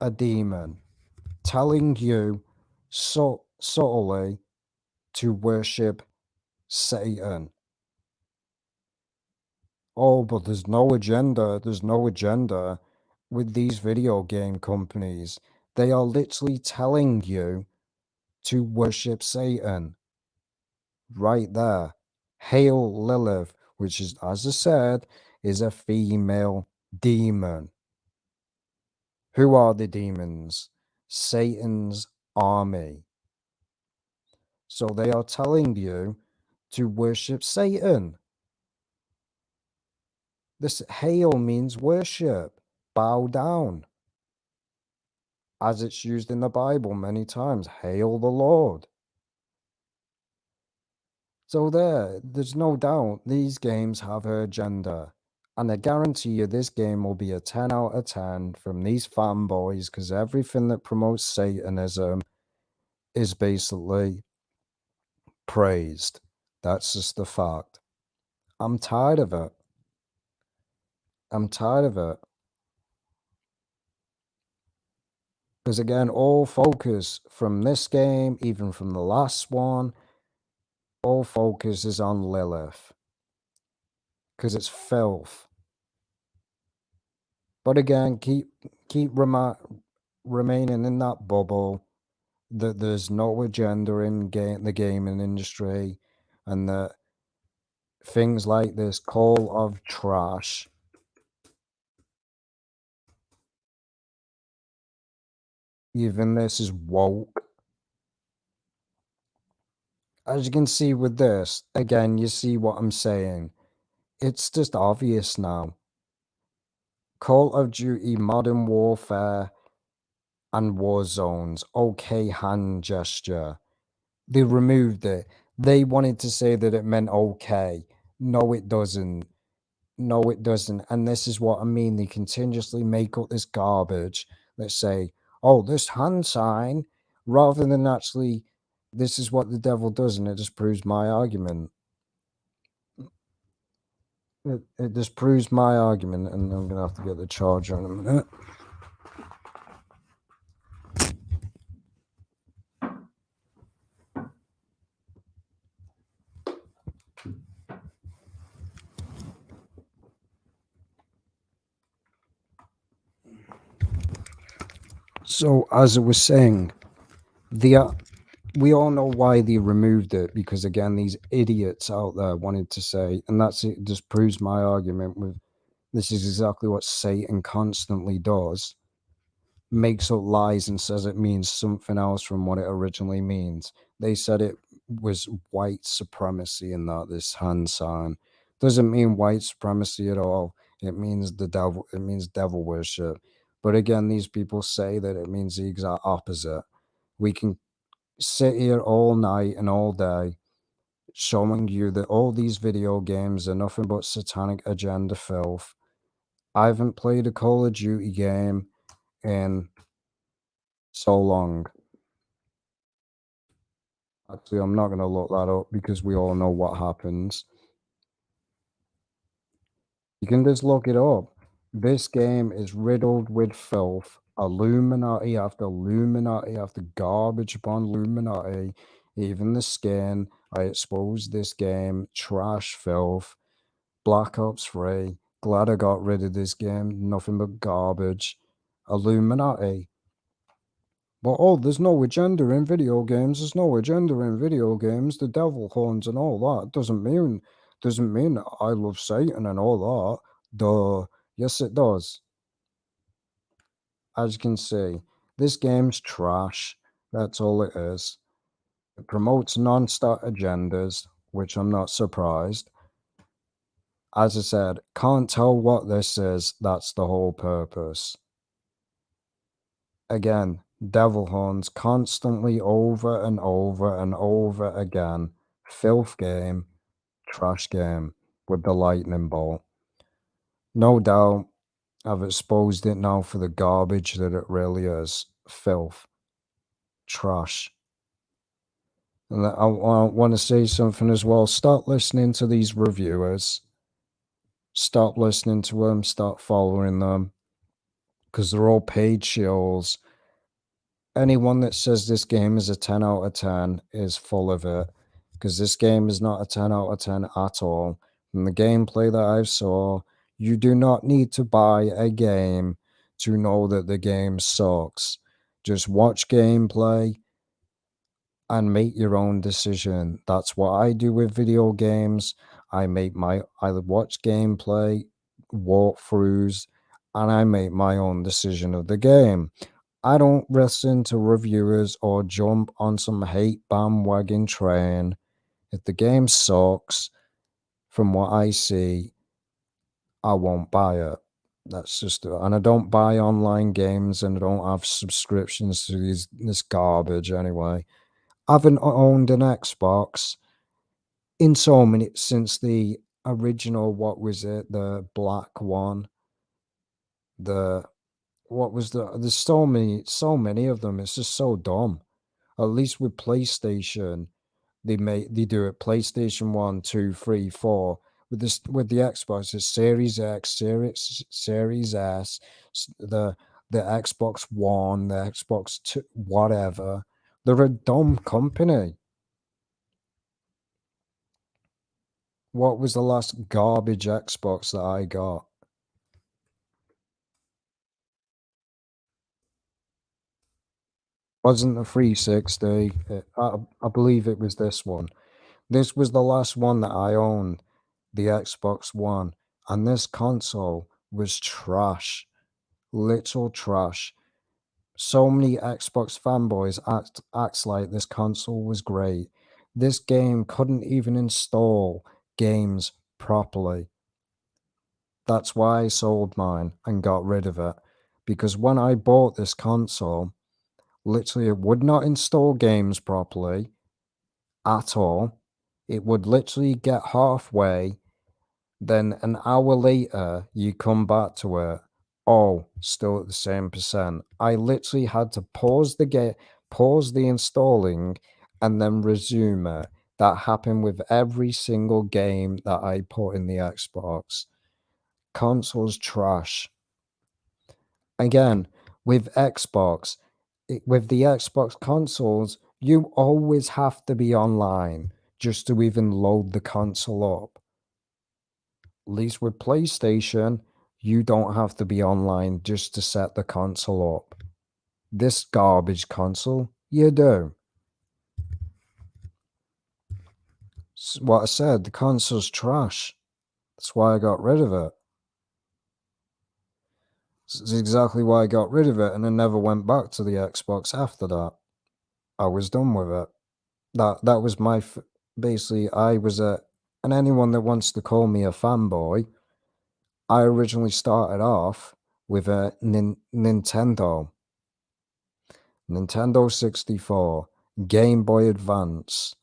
a demon. Telling you so subtly to worship Satan. Oh, but there's no agenda. There's no agenda with these video game companies. They are literally telling you to worship Satan. Right there. Hail Lilith, which is, as I said, is a female demon. Who are the demons? Satan's army. So they are telling you to worship Satan. This hail means worship, bow down, as it's used in the Bible many times. Hail the Lord. So there's no doubt these games have an agenda. And I guarantee you this game will be a 10 out of 10 from these fanboys, because everything that promotes Satanism is basically praised. That's just the fact. I'm tired of it. I'm tired of it. Because again, all focus from this game, even from the last one, all focus is on Lilith. Because it's filth. But again, keep remaining in that bubble that there's no agenda in the gaming industry, and that things like this call of trash even this is woke. As you can see with this, again, you see what I'm saying. It's just obvious now. Call of Duty Modern Warfare and Warzones, okay hand gesture. They removed it. They wanted to say that it meant okay. No, it doesn't. No, it doesn't. And this is what I mean. They continuously make up this garbage that say, oh, this hand sign, rather than actually, this is what the devil does, and it just proves my argument. It just proves my argument, and I'm going to have to get the charger in a minute. So, as I was saying, we all know why they removed it, because again, these idiots out there wanted to say, and that's it, just proves my argument with this is exactly what Satan constantly does. Makes up lies and says it means something else from what it originally means. They said it was white supremacy, and that this hand sign doesn't mean white supremacy at all. It means the devil. It means devil worship. But again, these people say that it means the exact opposite. We can sit here all night and all day showing you that all these video games are nothing but satanic agenda filth. I haven't played a Call of Duty game in so long. Actually, I'm not going to look that up because we all know what happens. You can just look it up. This game is riddled with filth. Illuminati after Illuminati after garbage upon Illuminati. Even the skin. I exposed this game. Trash filth. Black Ops 3. Glad I got rid of this game. Nothing but garbage. Illuminati. But oh, there's no agenda in video games. There's no agenda in video games. The devil horns and all that doesn't mean I love Satan and all that. Duh. Yes, it does. As you can see, this game's trash. That's all it is. It promotes non-stat agendas, which I'm not surprised. As I said, can't tell what this is. That's the whole purpose. Again, devil horns constantly over and over and over again. Filth game, trash game with the lightning bolt. No doubt, I've exposed it now for the garbage that it really is. Filth. Trash. And I want to say something as well. Start listening to these reviewers. Stop listening to them. Start following them. Because they're all paid shills. Anyone that says this game is a 10 out of 10 is full of it. Because this game is not a 10 out of 10 at all. From the gameplay that I saw, you do not need to buy a game to know that the game sucks. Just watch gameplay and make your own decision. That's what I do with video games. I watch gameplay, walkthroughs, and I make my own decision of the game. I don't listen to reviewers or jump on some hate bandwagon train. If the game sucks, from what I see, I won't buy it. That's just, and I don't buy online games, and I don't have subscriptions to this garbage anyway. I haven't owned an Xbox in so many since the original. What was it? The black one. The what was there's so many of them. It's just so dumb. At least with PlayStation, they do it PlayStation 1, 2, 3, 4. With the Xbox, it's Series X, Series S, the Xbox One, the Xbox 2, whatever. They're a dumb company. What was the last garbage Xbox that I got? Wasn't the 360. I believe it was this one. This was the last one that I owned, the Xbox One, and this console was trash, literal trash. So many Xbox fanboys acts like this console was great. This game couldn't even install games properly. That's why I sold mine and got rid of it. Because when I bought this console, literally it would not install games properly at all. It would literally get halfway, then an hour later you come back to it. Oh, still at the same percent. I literally had to pause the installing and then resume it. That happened with every single game that I put in the Xbox. Console's trash. Again, with Xbox, with the Xbox consoles, you always have to be online just to even load the console up. At least with PlayStation, you don't have to be online just to set the console up. This garbage console, you do. What I said, the console's trash. That's why I got rid of it. This is exactly why I got rid of it, and I never went back to the Xbox after that. I was done with it. That was my basically. I was a, and anyone that wants to call me a fanboy, I originally started off with a Nintendo 64, Game Boy Advance.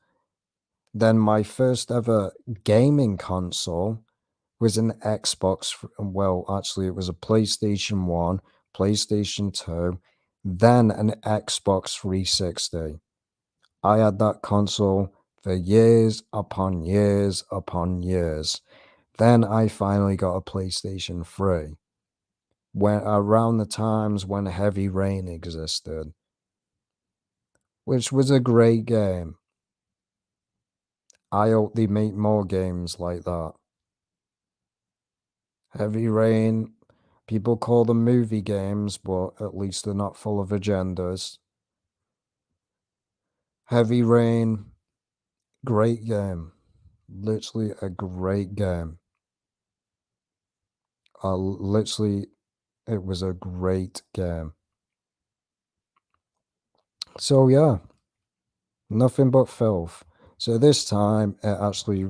Then my first ever gaming console was an Xbox. Well, actually, it was a PlayStation 1, PlayStation 2, then an Xbox 360. I had that console for years upon years upon years. Then I finally got a PlayStation 3 when around the times when Heavy Rain existed, which was a great game. I hope they make more games like that. Heavy Rain, people call them movie games, but at least they're not full of agendas. Heavy Rain, great game. Literally a great game. Literally, it was a great game. So yeah, nothing but filth. So this time, it actually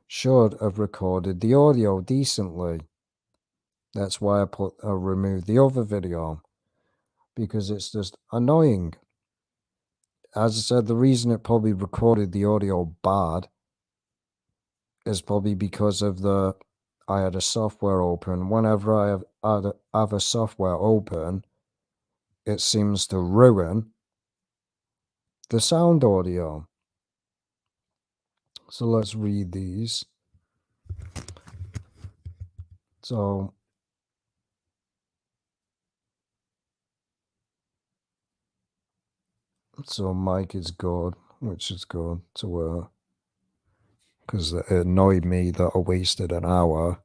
should have recorded the audio decently. That's why I removed the other video, because it's just annoying. As I said, the reason it probably recorded the audio bad is probably because of I had a software open. Whenever have a software open, it seems to ruin the sound audio. So let's read these. So Mike is good, which is good to because it annoyed me that I wasted an hour,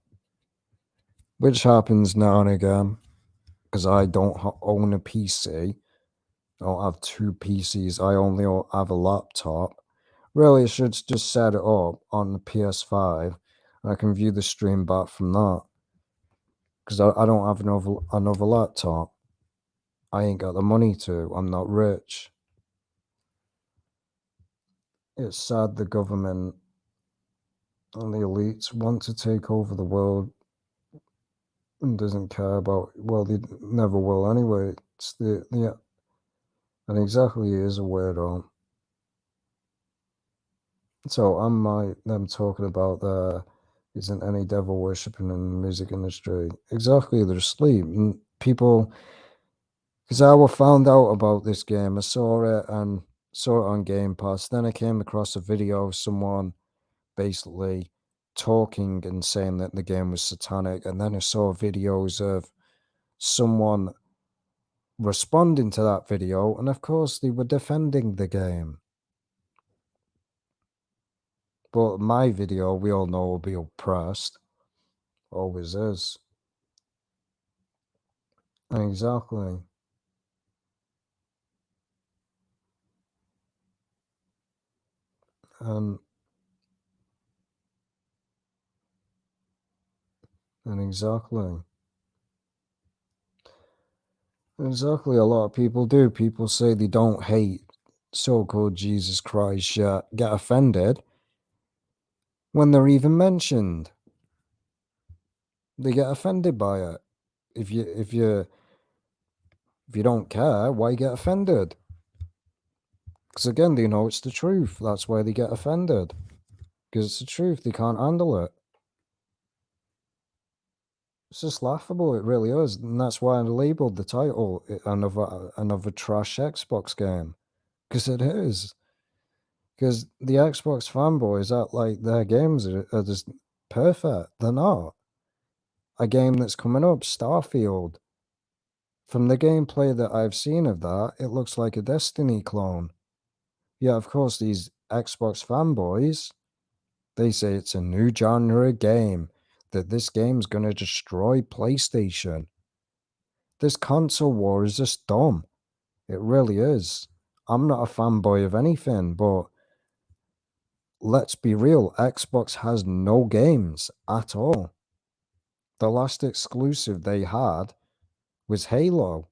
which happens now and again, because I don't own a PC. I don't have two PCs. I only have a laptop. Really, I should just set it up on the PS5, and I can view the stream back from that. Because I don't have another laptop. I ain't got the money to. I'm not rich. It's sad the government and the elites want to take over the world and doesn't care about, well, they never will anyway. It's and exactly he is a weirdo. So I'm them talking about there isn't any devil worshipping in the music industry. Exactly, they're asleep. And people, because I found out about this game, I saw it on Game Pass. Then I came across a video of someone basically talking and saying that the game was satanic, and then I saw videos of someone responding to that video, and of course they were defending the game. But my video, we all know, will be oppressed. Always is. Exactly. And and exactly. Exactly, a lot of people do. People say they don't hate so-called Jesus Christ yet get offended when they're even mentioned. They get offended by it. If you don't care, why get offended? Because again, they know it's the truth. That's why they get offended. Because it's the truth. They can't handle it. It's just laughable. It really is. And that's why I labeled the title another trash Xbox game. Because it is. Because the Xbox fanboys act like their games are just perfect. They're not. A game that's coming up, Starfield. From the gameplay that I've seen of that, it looks like a Destiny clone. Yeah, of course, these Xbox fanboys, they say it's a new genre game, that this game's going to destroy PlayStation. This console war is just dumb. It really is. I'm not a fanboy of anything, but let's be real, Xbox has no games at all. The last exclusive they had was Halo.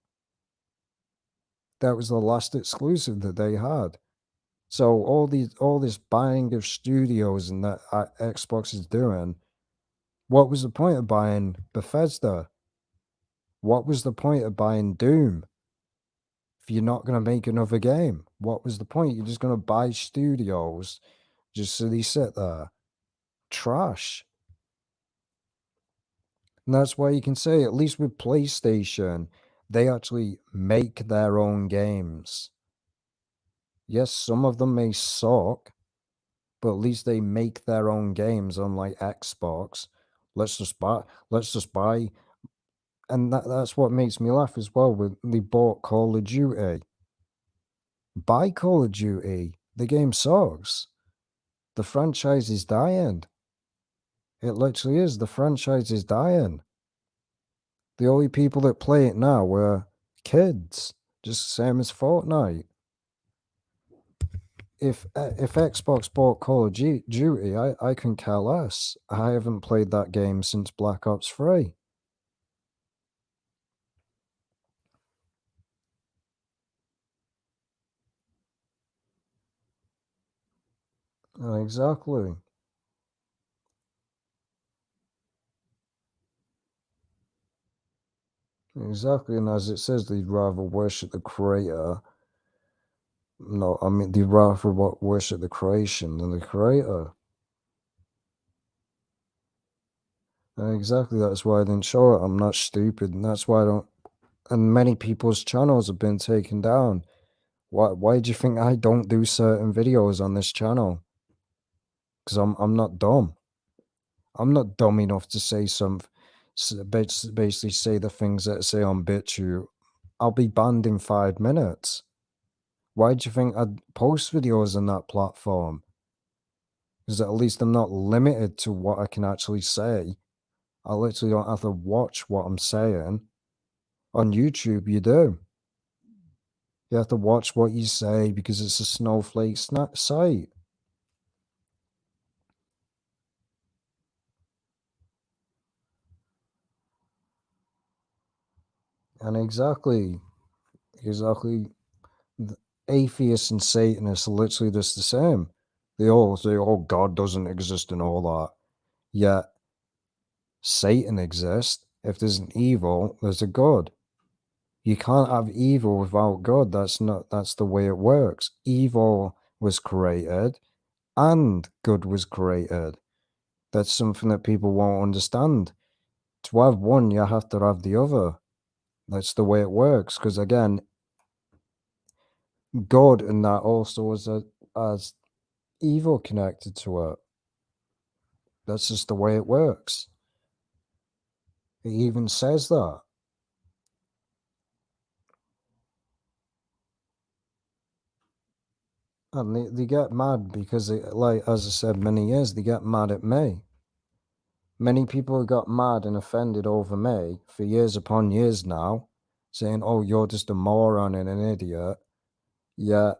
That was the last exclusive that they had. So all this buying of studios and that Xbox is doing, What was the point of buying Bethesda? What was the point of buying Doom if you're not going to make another game? What was the point? You're just going to buy studios just so they sit there. Trash. And that's why you can say, at least with PlayStation, they actually make their own games. Yes, some of them may suck, but at least they make their own games, unlike Xbox. Let's just buy, and that's what makes me laugh as well. With they bought Call of Duty. Buy Call of Duty. The game sucks. The franchise is dying. It literally is. The franchise is dying. The only people that play it now were kids, just the same as Fortnite. If Xbox bought Call of Duty, I can care less. I haven't played that game since Black Ops 3. Exactly. Exactly. And as it says, they'd rather worship the creator. No, I mean, they'd rather worship the creation than the creator. Exactly. That's why I didn't show it. I'm not stupid. And that's why I don't. And many people's channels have been taken down. Why do you think I don't do certain videos on this channel? Because I'm not dumb. I'm not dumb enough to say basically say the things that say on BitChute. I'll be banned in 5 minutes. Why do you think I'd post videos on that platform? Because at least I'm not limited to what I can actually say. I literally don't have to watch what I'm saying. On YouTube, you do. You have to watch what you say because it's a snowflake site. And exactly, the atheists and Satanists are literally just the same. They all say, oh, God doesn't exist and all that. Yet, Satan exists. If there's an evil, there's a good. You can't have evil without God. That's the way it works. Evil was created and good was created. That's something that people won't understand. To have one, you have to have the other. That's the way it works. Because again, God and that also has evil connected to it. That's just the way it works. It even says that. And they get mad because, like, as I said many years, they get mad at me. Many people got mad and offended over me for years upon years now, saying, oh, you're just a moron and an idiot. Yeah,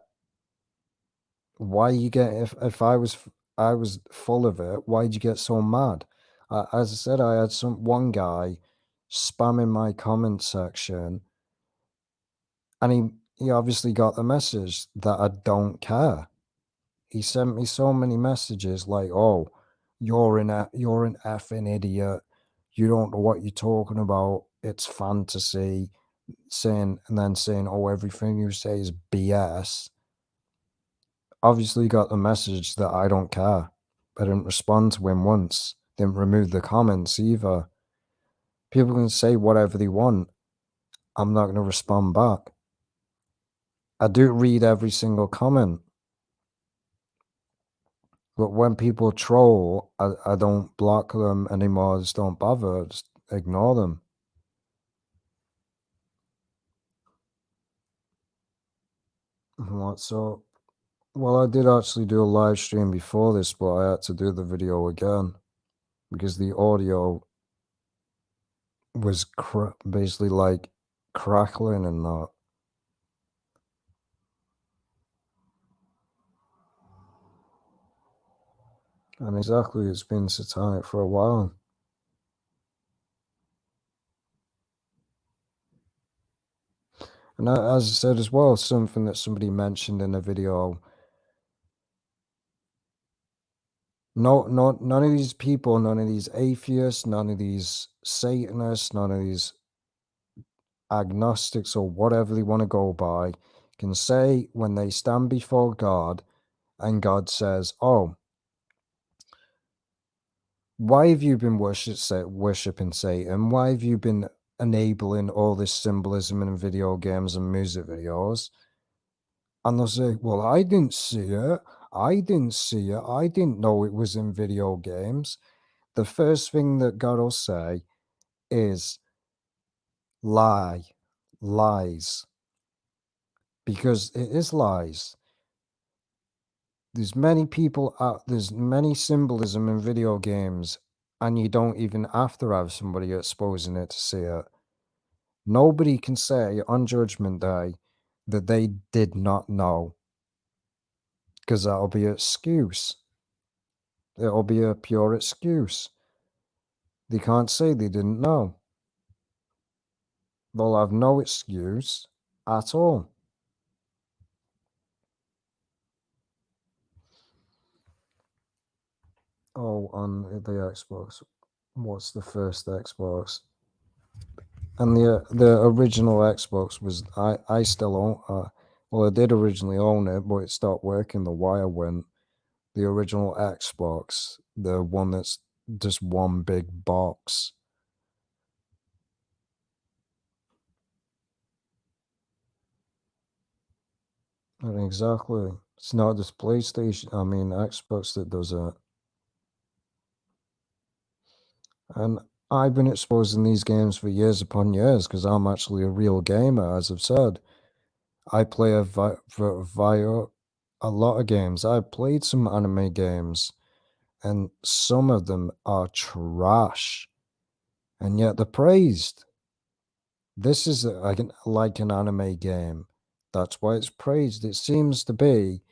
why you get, if I was full of it, why'd you get so mad? As I said, I had one guy spamming my comment section, and he obviously got the message that I don't care. He sent me so many messages like, "Oh, you're an effing idiot. You don't know what you're talking about. It's fantasy." Saying, "Oh, everything you say is BS." Obviously, got the message that I don't care. I didn't respond to him once. Didn't remove the comments either. People can say whatever they want. I'm not going to respond back. I do read every single comment. But when people troll, I don't block them anymore. I just don't bother. I just ignore them. What's up? Well, I did actually do a live stream before this, but I had to do the video again because the audio was basically like crackling and that. And exactly, it's been satanic for a while. And as I said as well, something that somebody mentioned in a video. None of these people, none of these atheists, none of these Satanists, none of these agnostics or whatever they want to go by can say when they stand before God and God says, "Oh, why have you been worshiping Satan? Why have you been enabling all this symbolism in video games and music videos?" And they'll say, "Well, I didn't see it. I didn't see it. I didn't know it was in video games." The first thing that God will say is lie, lies, because it is lies. There's many people out, there's many symbolism in video games, and you don't even have to have somebody exposing it to see it. Nobody can say on Judgment Day that they did not know, because that'll be an excuse. It'll be a pure excuse. They can't say they didn't know. They'll have no excuse at all. Oh, on the Xbox. What's the first Xbox? And the original Xbox was I still own. Well, I did originally own it, but it stopped working. The wire went. The original Xbox, the one that's just one big box. And exactly. It's not just PlayStation. I mean, Xbox that does it. And I've been exposing these games for years upon years because I'm actually a real gamer, as I've said. I play via a lot of games. I've played some anime games, and some of them are trash, and yet they're praised. This is like an anime game. That's why it's praised. It seems to be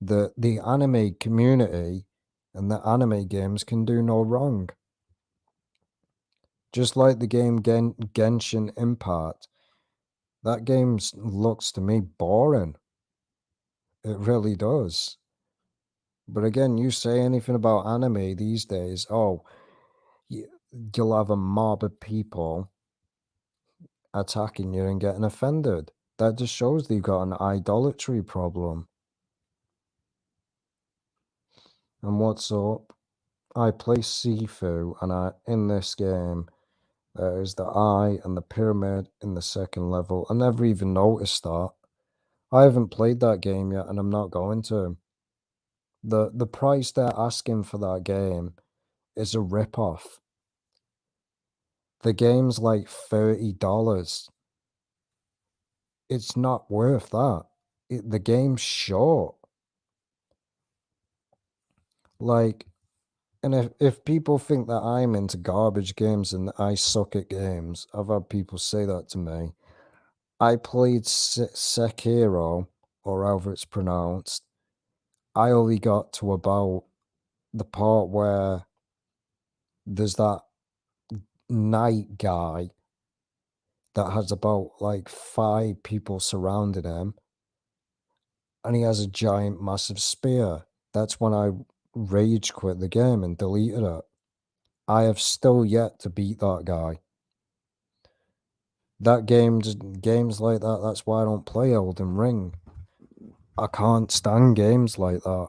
that the anime community and the anime games can do no wrong. Just like the game Genshin Impact, that game looks to me boring. It really does. But again, you say anything about anime these days, oh, you'll have a mob of people attacking you and getting offended. That just shows that you've got an idolatry problem. And what's up? I play Sifu, and in this game, there is the eye and the pyramid in the second level. I never even noticed that. I haven't played that game yet, and I'm not going to. The price they're asking for that game is a rip-off. The game's like $30. It's not worth that. The game's short. Like, and if people think that I'm into garbage games and I suck at games, I've had people say that to me. I played Sekiro, or however it's pronounced. I only got to about the part where there's that knight guy that has about like 5 people surrounding him, and he has a giant, massive spear. That's when I rage quit the game and deleted it. I have still yet to beat that guy. That games like that, that's why I don't play Elden Ring. I can't stand games like that.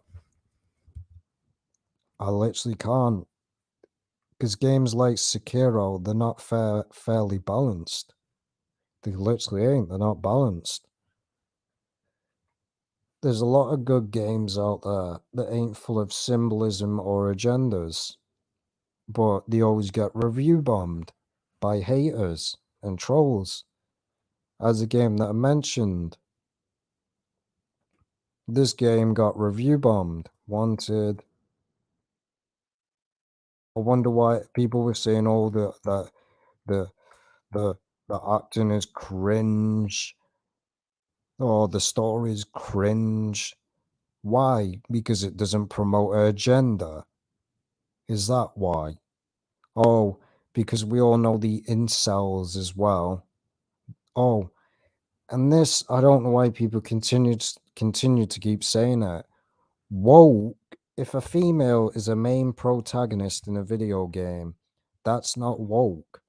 I literally can't. Because games like Sekiro, they're not fairly balanced. They literally ain't. They're not balanced. There's a lot of good games out there that ain't full of symbolism or agendas, but they always get review bombed by haters and trolls. As a game that I mentioned, this game got review bombed. Wanted. I wonder why people were saying, "Oh, the the the acting is cringe. Oh, the story is cringe." Why? Because it doesn't promote a agenda. Is that why? Oh, because we all know the incels as well. Oh, and I don't know why people continue to keep saying it. Woke if a female is a main protagonist in a video game, that's not woke.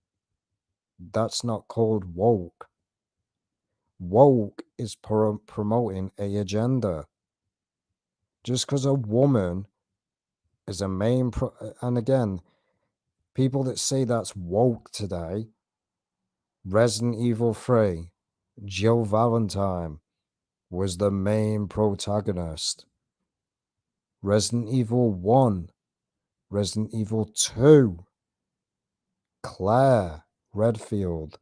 That's not called woke. Woke is promoting a agenda. Just because a woman is a main and again, people that say that's woke today, Resident Evil 3, Jill Valentine was the main protagonist. Resident Evil 1, Resident Evil 2, Claire Redfield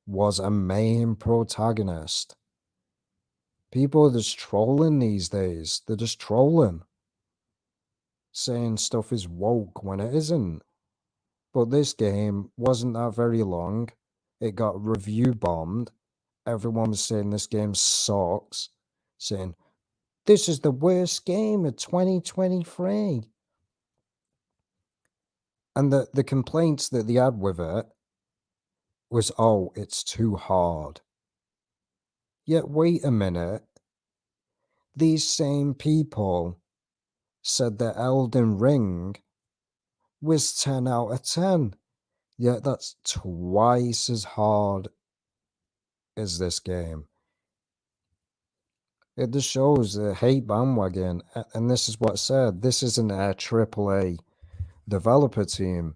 was a main protagonist. People are just trolling these days. They're just trolling. Saying stuff is woke when it isn't. But this game wasn't that very long. It got review bombed. Everyone was saying this game sucks. Saying, this is the worst game of 2023. And the complaints that they had with it was, oh, it's too hard. Yet, wait a minute. These same people said that Elden Ring was 10 out of 10. Yet that's twice as hard as this game. It just shows the hate bandwagon. And this is what I said. This isn't a AAA developer team.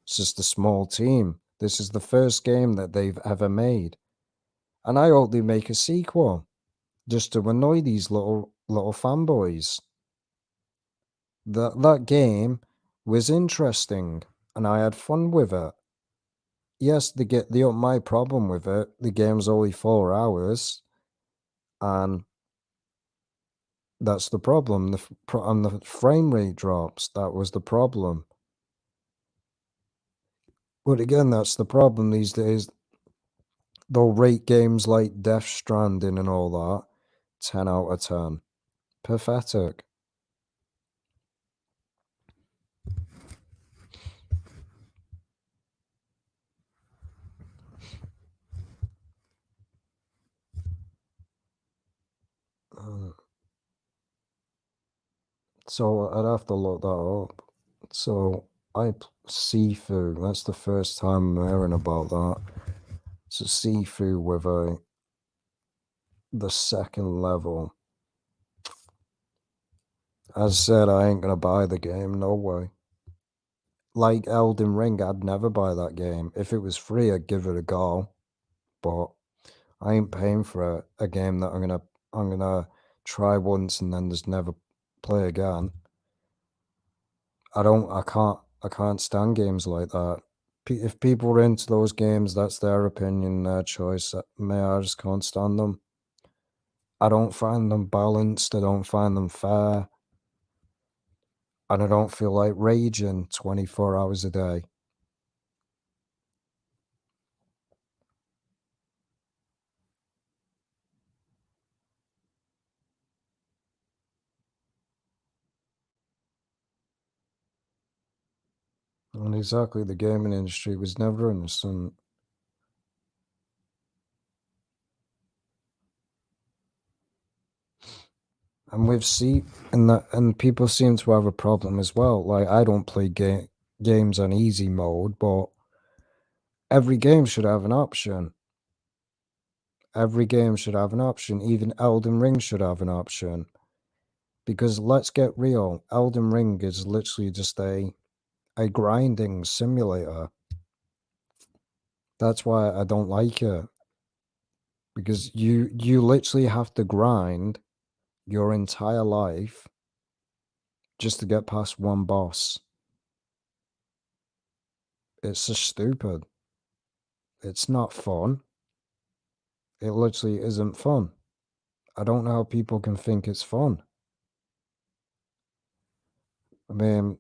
It's just a small team. This is the first game that they've ever made. And I hope they make a sequel. Just to annoy these little fanboys. That game was interesting. And I had fun with it. Yes, my problem with it. The game's only 4 hours. And that's the problem. And the frame rate drops. That was the problem. But again, that's the problem these days. They'll rate games like Death Stranding and all that 10 out of 10. Pathetic. So I'd have to look that up. So Sifu. That's the first time I'm hearing about that. It's a Sifu with the second level. As I said, I ain't gonna buy the game. No way. Like Elden Ring, I'd never buy that game. If it was free, I'd give it a go. But I ain't paying for a game that I'm gonna try once and then just never play again. I can't stand games like that. If people are into those games, that's their opinion, their choice. I just can't stand them. I don't find them balanced. I don't find them fair. And I don't feel like raging 24 hours a day. And exactly, the gaming industry was never innocent. And and people seem to have a problem as well. Like, I don't play games on easy mode, but every game should have an option. Every game should have an option. Even Elden Ring should have an option. Because let's get real, Elden Ring is literally just a grinding simulator. That's why I don't like it. Because you literally have to grind your entire life just to get past one boss. It's just stupid. It's not fun. It literally isn't fun. I don't know how people can think it's fun. I mean,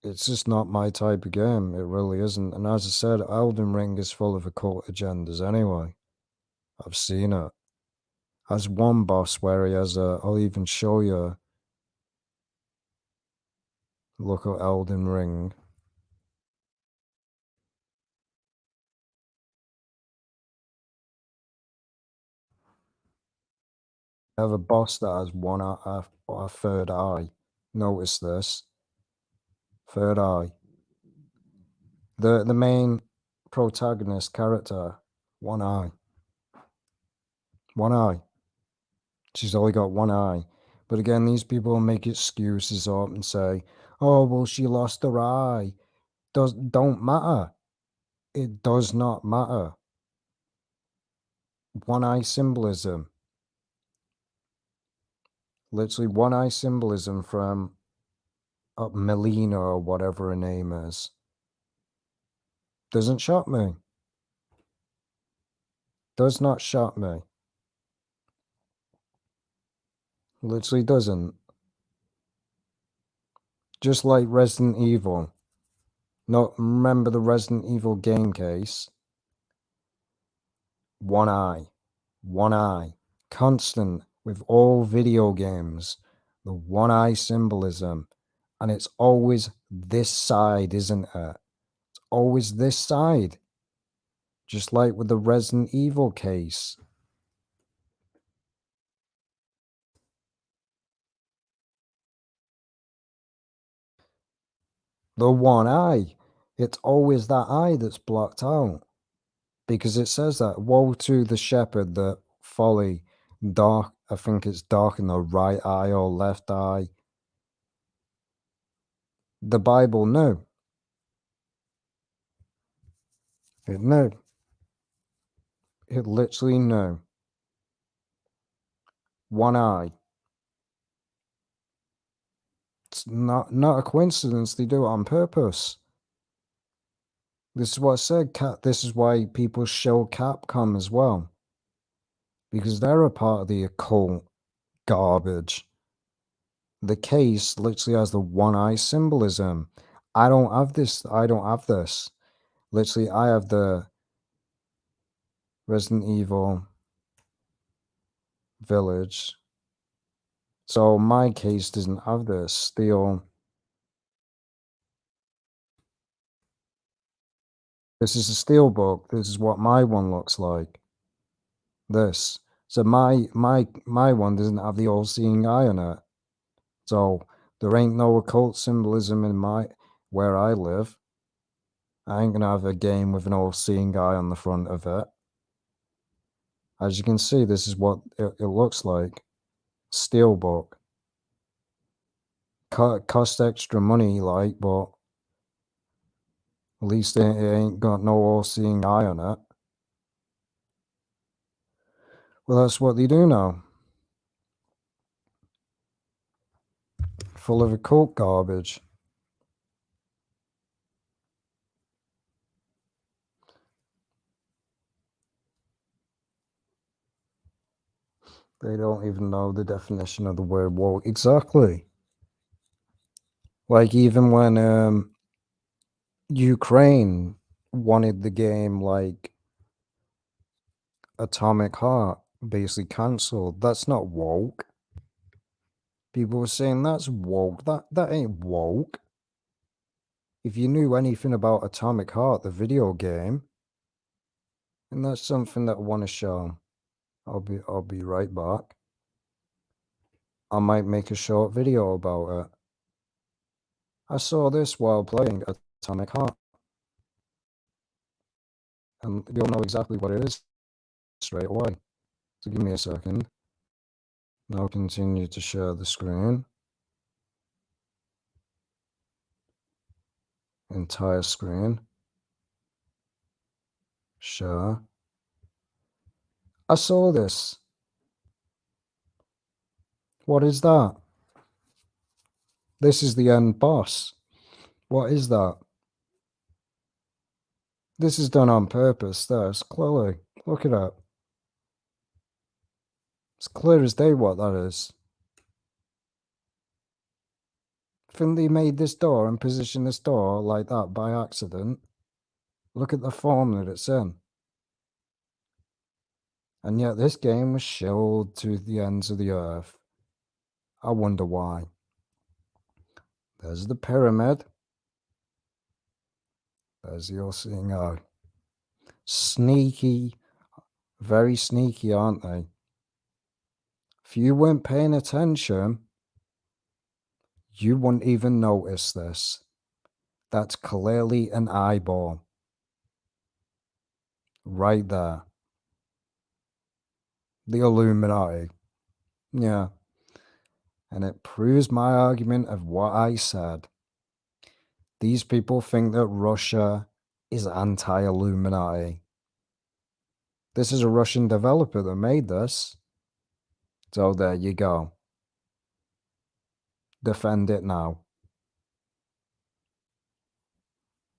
it's just not my type of game. It really isn't. And as I said, Elden Ring is full of occult agendas anyway. I've seen it. Has one boss where he has I'll even show you. Look at Elden Ring. have a boss that has one eye, a third eye. Notice this. Third eye. The main protagonist character, one eye. One eye. She's only got one eye. But again, these people make excuses up and say, oh, well, she lost her eye. Don't matter. It does not matter. One eye symbolism. Literally one eye symbolism from Melina or whatever her name is. Doesn't shock me. Does not shock me. Literally doesn't. Just like Resident Evil. No, remember the Resident Evil game case? One eye. One eye. Constant with all video games. The one eye symbolism. And it's always this side, isn't it? It's always this side. Just like with the Resident Evil case. The one eye. It's always that eye that's blocked out. Because it says that, woe to the shepherd that folly dark, I think it's dark in the right eye or left eye. The Bible knew. It knew. It literally knew. One eye. It's not a coincidence. They do it on purpose. This is what I said. This is why people show Capcom as well. Because they're a part of the occult garbage. The case literally has the one eye symbolism. I don't have this. I don't have this. Literally, I have the Resident Evil Village. So my case doesn't have this. Steel. This is a steel book. This is what my one looks like. This. So my one doesn't have the all-seeing eye on it. So there ain't no occult symbolism in where I live. I ain't gonna have a game with an all-seeing eye on the front of it. As you can see, this is what it looks like. Steelbook. Cost extra money, like, but at least it ain't got no all-seeing eye on it. Well, that's what they do now. Full of occult garbage. They don't even know the definition of the word woke. Exactly. Like, even when Ukraine wanted the game, like, Atomic Heart basically cancelled. That's not woke. People were saying that's woke. That ain't woke. If you knew anything about Atomic Heart, the video game, and that's something that I want to show. I'll be right back. I might make a short video about it. I saw this while playing Atomic Heart. And you'll know exactly what it is straight away. So give me a second. Now continue to share the screen. Entire screen. Share. I saw this. What is that? This is the end boss. What is that? This is done on purpose. There's clearly. Look at that. It's clear as day what that is. I think they made this door and positioned this door like that by accident. Look at the form that it's in. And yet this game was shelled to the ends of the earth. I wonder why. There's the pyramid. There's the all-seeing eye. Sneaky. Very sneaky, aren't they? If you weren't paying attention, you wouldn't even notice this. That's clearly an eyeball right there. The Illuminati. Yeah. And it proves my argument of what I said. These people think that Russia is anti-Illuminati. This is a Russian developer that made this. So there you go. Defend it now.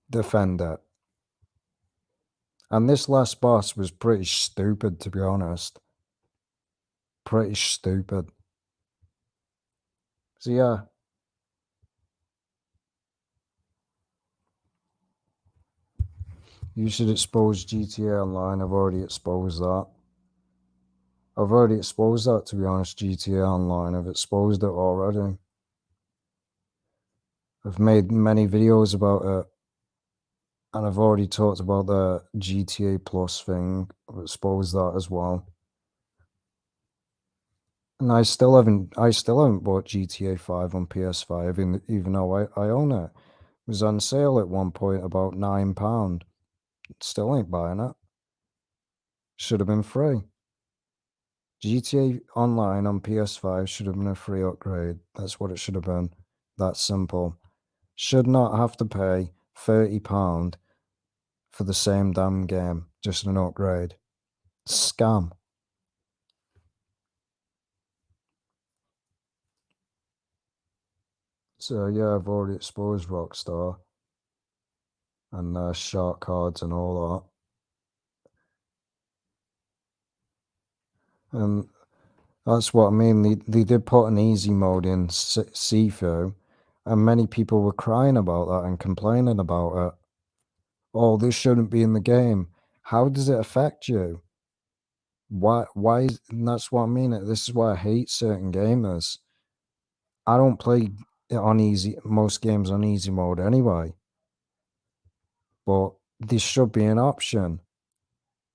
Defend it. And this last boss was pretty stupid, to be honest. Pretty stupid. So yeah. You should expose GTA Online. I've already exposed that. To be honest, GTA Online. I've exposed it already. I've made many videos about it. And I've already talked about the GTA Plus thing. I've exposed that as well. And I still haven't bought GTA 5 on PS5, even though I own it. It was on sale at one point, about £9. Still ain't buying it. Should have been free. GTA Online on PS5 should have been a free upgrade. That's what it should have been. That simple. Should not have to pay £30 for the same damn game. Just an upgrade. Scam. So yeah, I've already exposed Rockstar and their shark cards and all that. And that's what I mean. They did put an easy mode in Sifu, and many people were crying about that and complaining about it. Oh, this shouldn't be in the game. How does it affect you? Why and that's what I mean. This is why I hate certain gamers. I don't play it on most games on easy mode anyway. But there should be an option.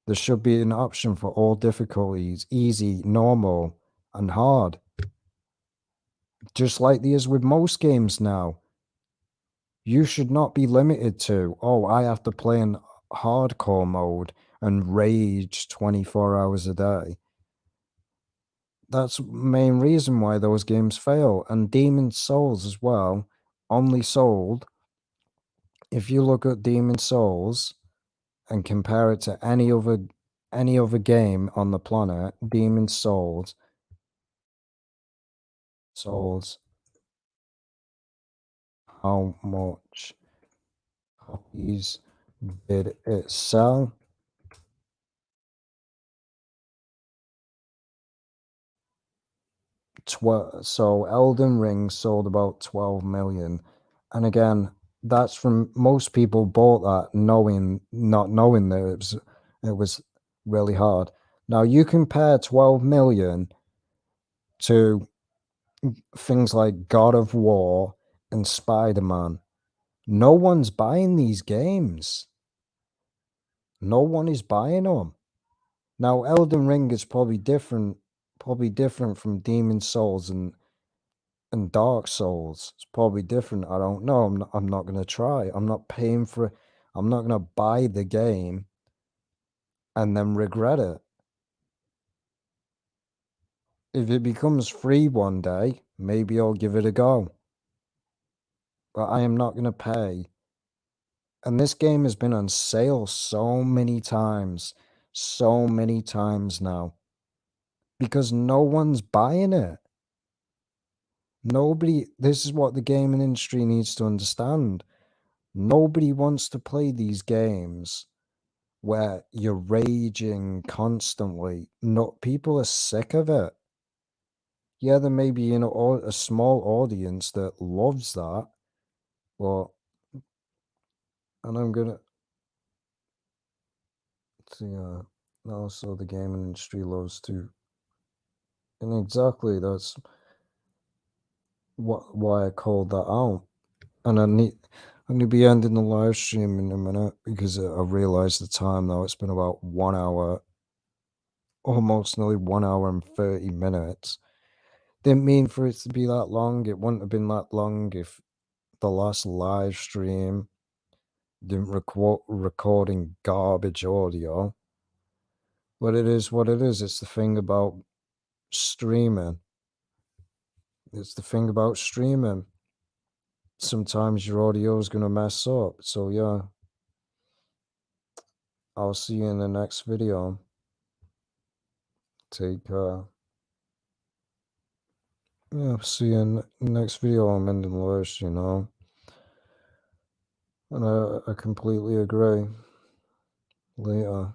There should be an option for all difficulties: easy, normal, and hard. Just like there is with most games now. You should not be limited to, oh, I have to play in hardcore mode and rage 24 hours a day. That's the main reason why those games fail. And Demon's Souls as well only sold. If you look at Demon's Souls and compare it to any other game on the planet, Demon's Souls, how much copies did it sell? So Elden Ring sold about 12 million. And again, that's from most people bought that not knowing that it was really hard. Now you compare 12 million to things like God of War and Spider-Man. No one's buying these games. No one is buying them. Now Elden Ring is probably different from Demon Souls and Dark Souls. It's probably different. I don't know. I'm not gonna try. I'm not paying for it. I'm not gonna buy the game and then regret it. If it becomes free one day, maybe I'll give it a go. But I am not gonna pay. And this game has been on sale so many times now. Because no one's buying it. This is what the gaming industry needs to understand. Nobody wants to play these games where you're raging constantly. No, people are sick of it. Yeah, there may be a small audience that loves that, but and I'm gonna see. Also, the gaming industry loves to, and exactly that's why I called that out. And I'm gonna be ending the live stream in a minute because I realized the time now. It's been about 1 hour, almost nearly 1 hour and 30 minutes. Didn't mean for it to be that long. It wouldn't have been that long if the last live stream didn't recording garbage audio. But it is what it is. It's the thing about streaming. It's the thing about streaming. Sometimes your audio is going to mess up. So, yeah. I'll see you in the next video. Take care. Yeah, see you in the next video. I'm ending the list, you know. And I completely agree. Later.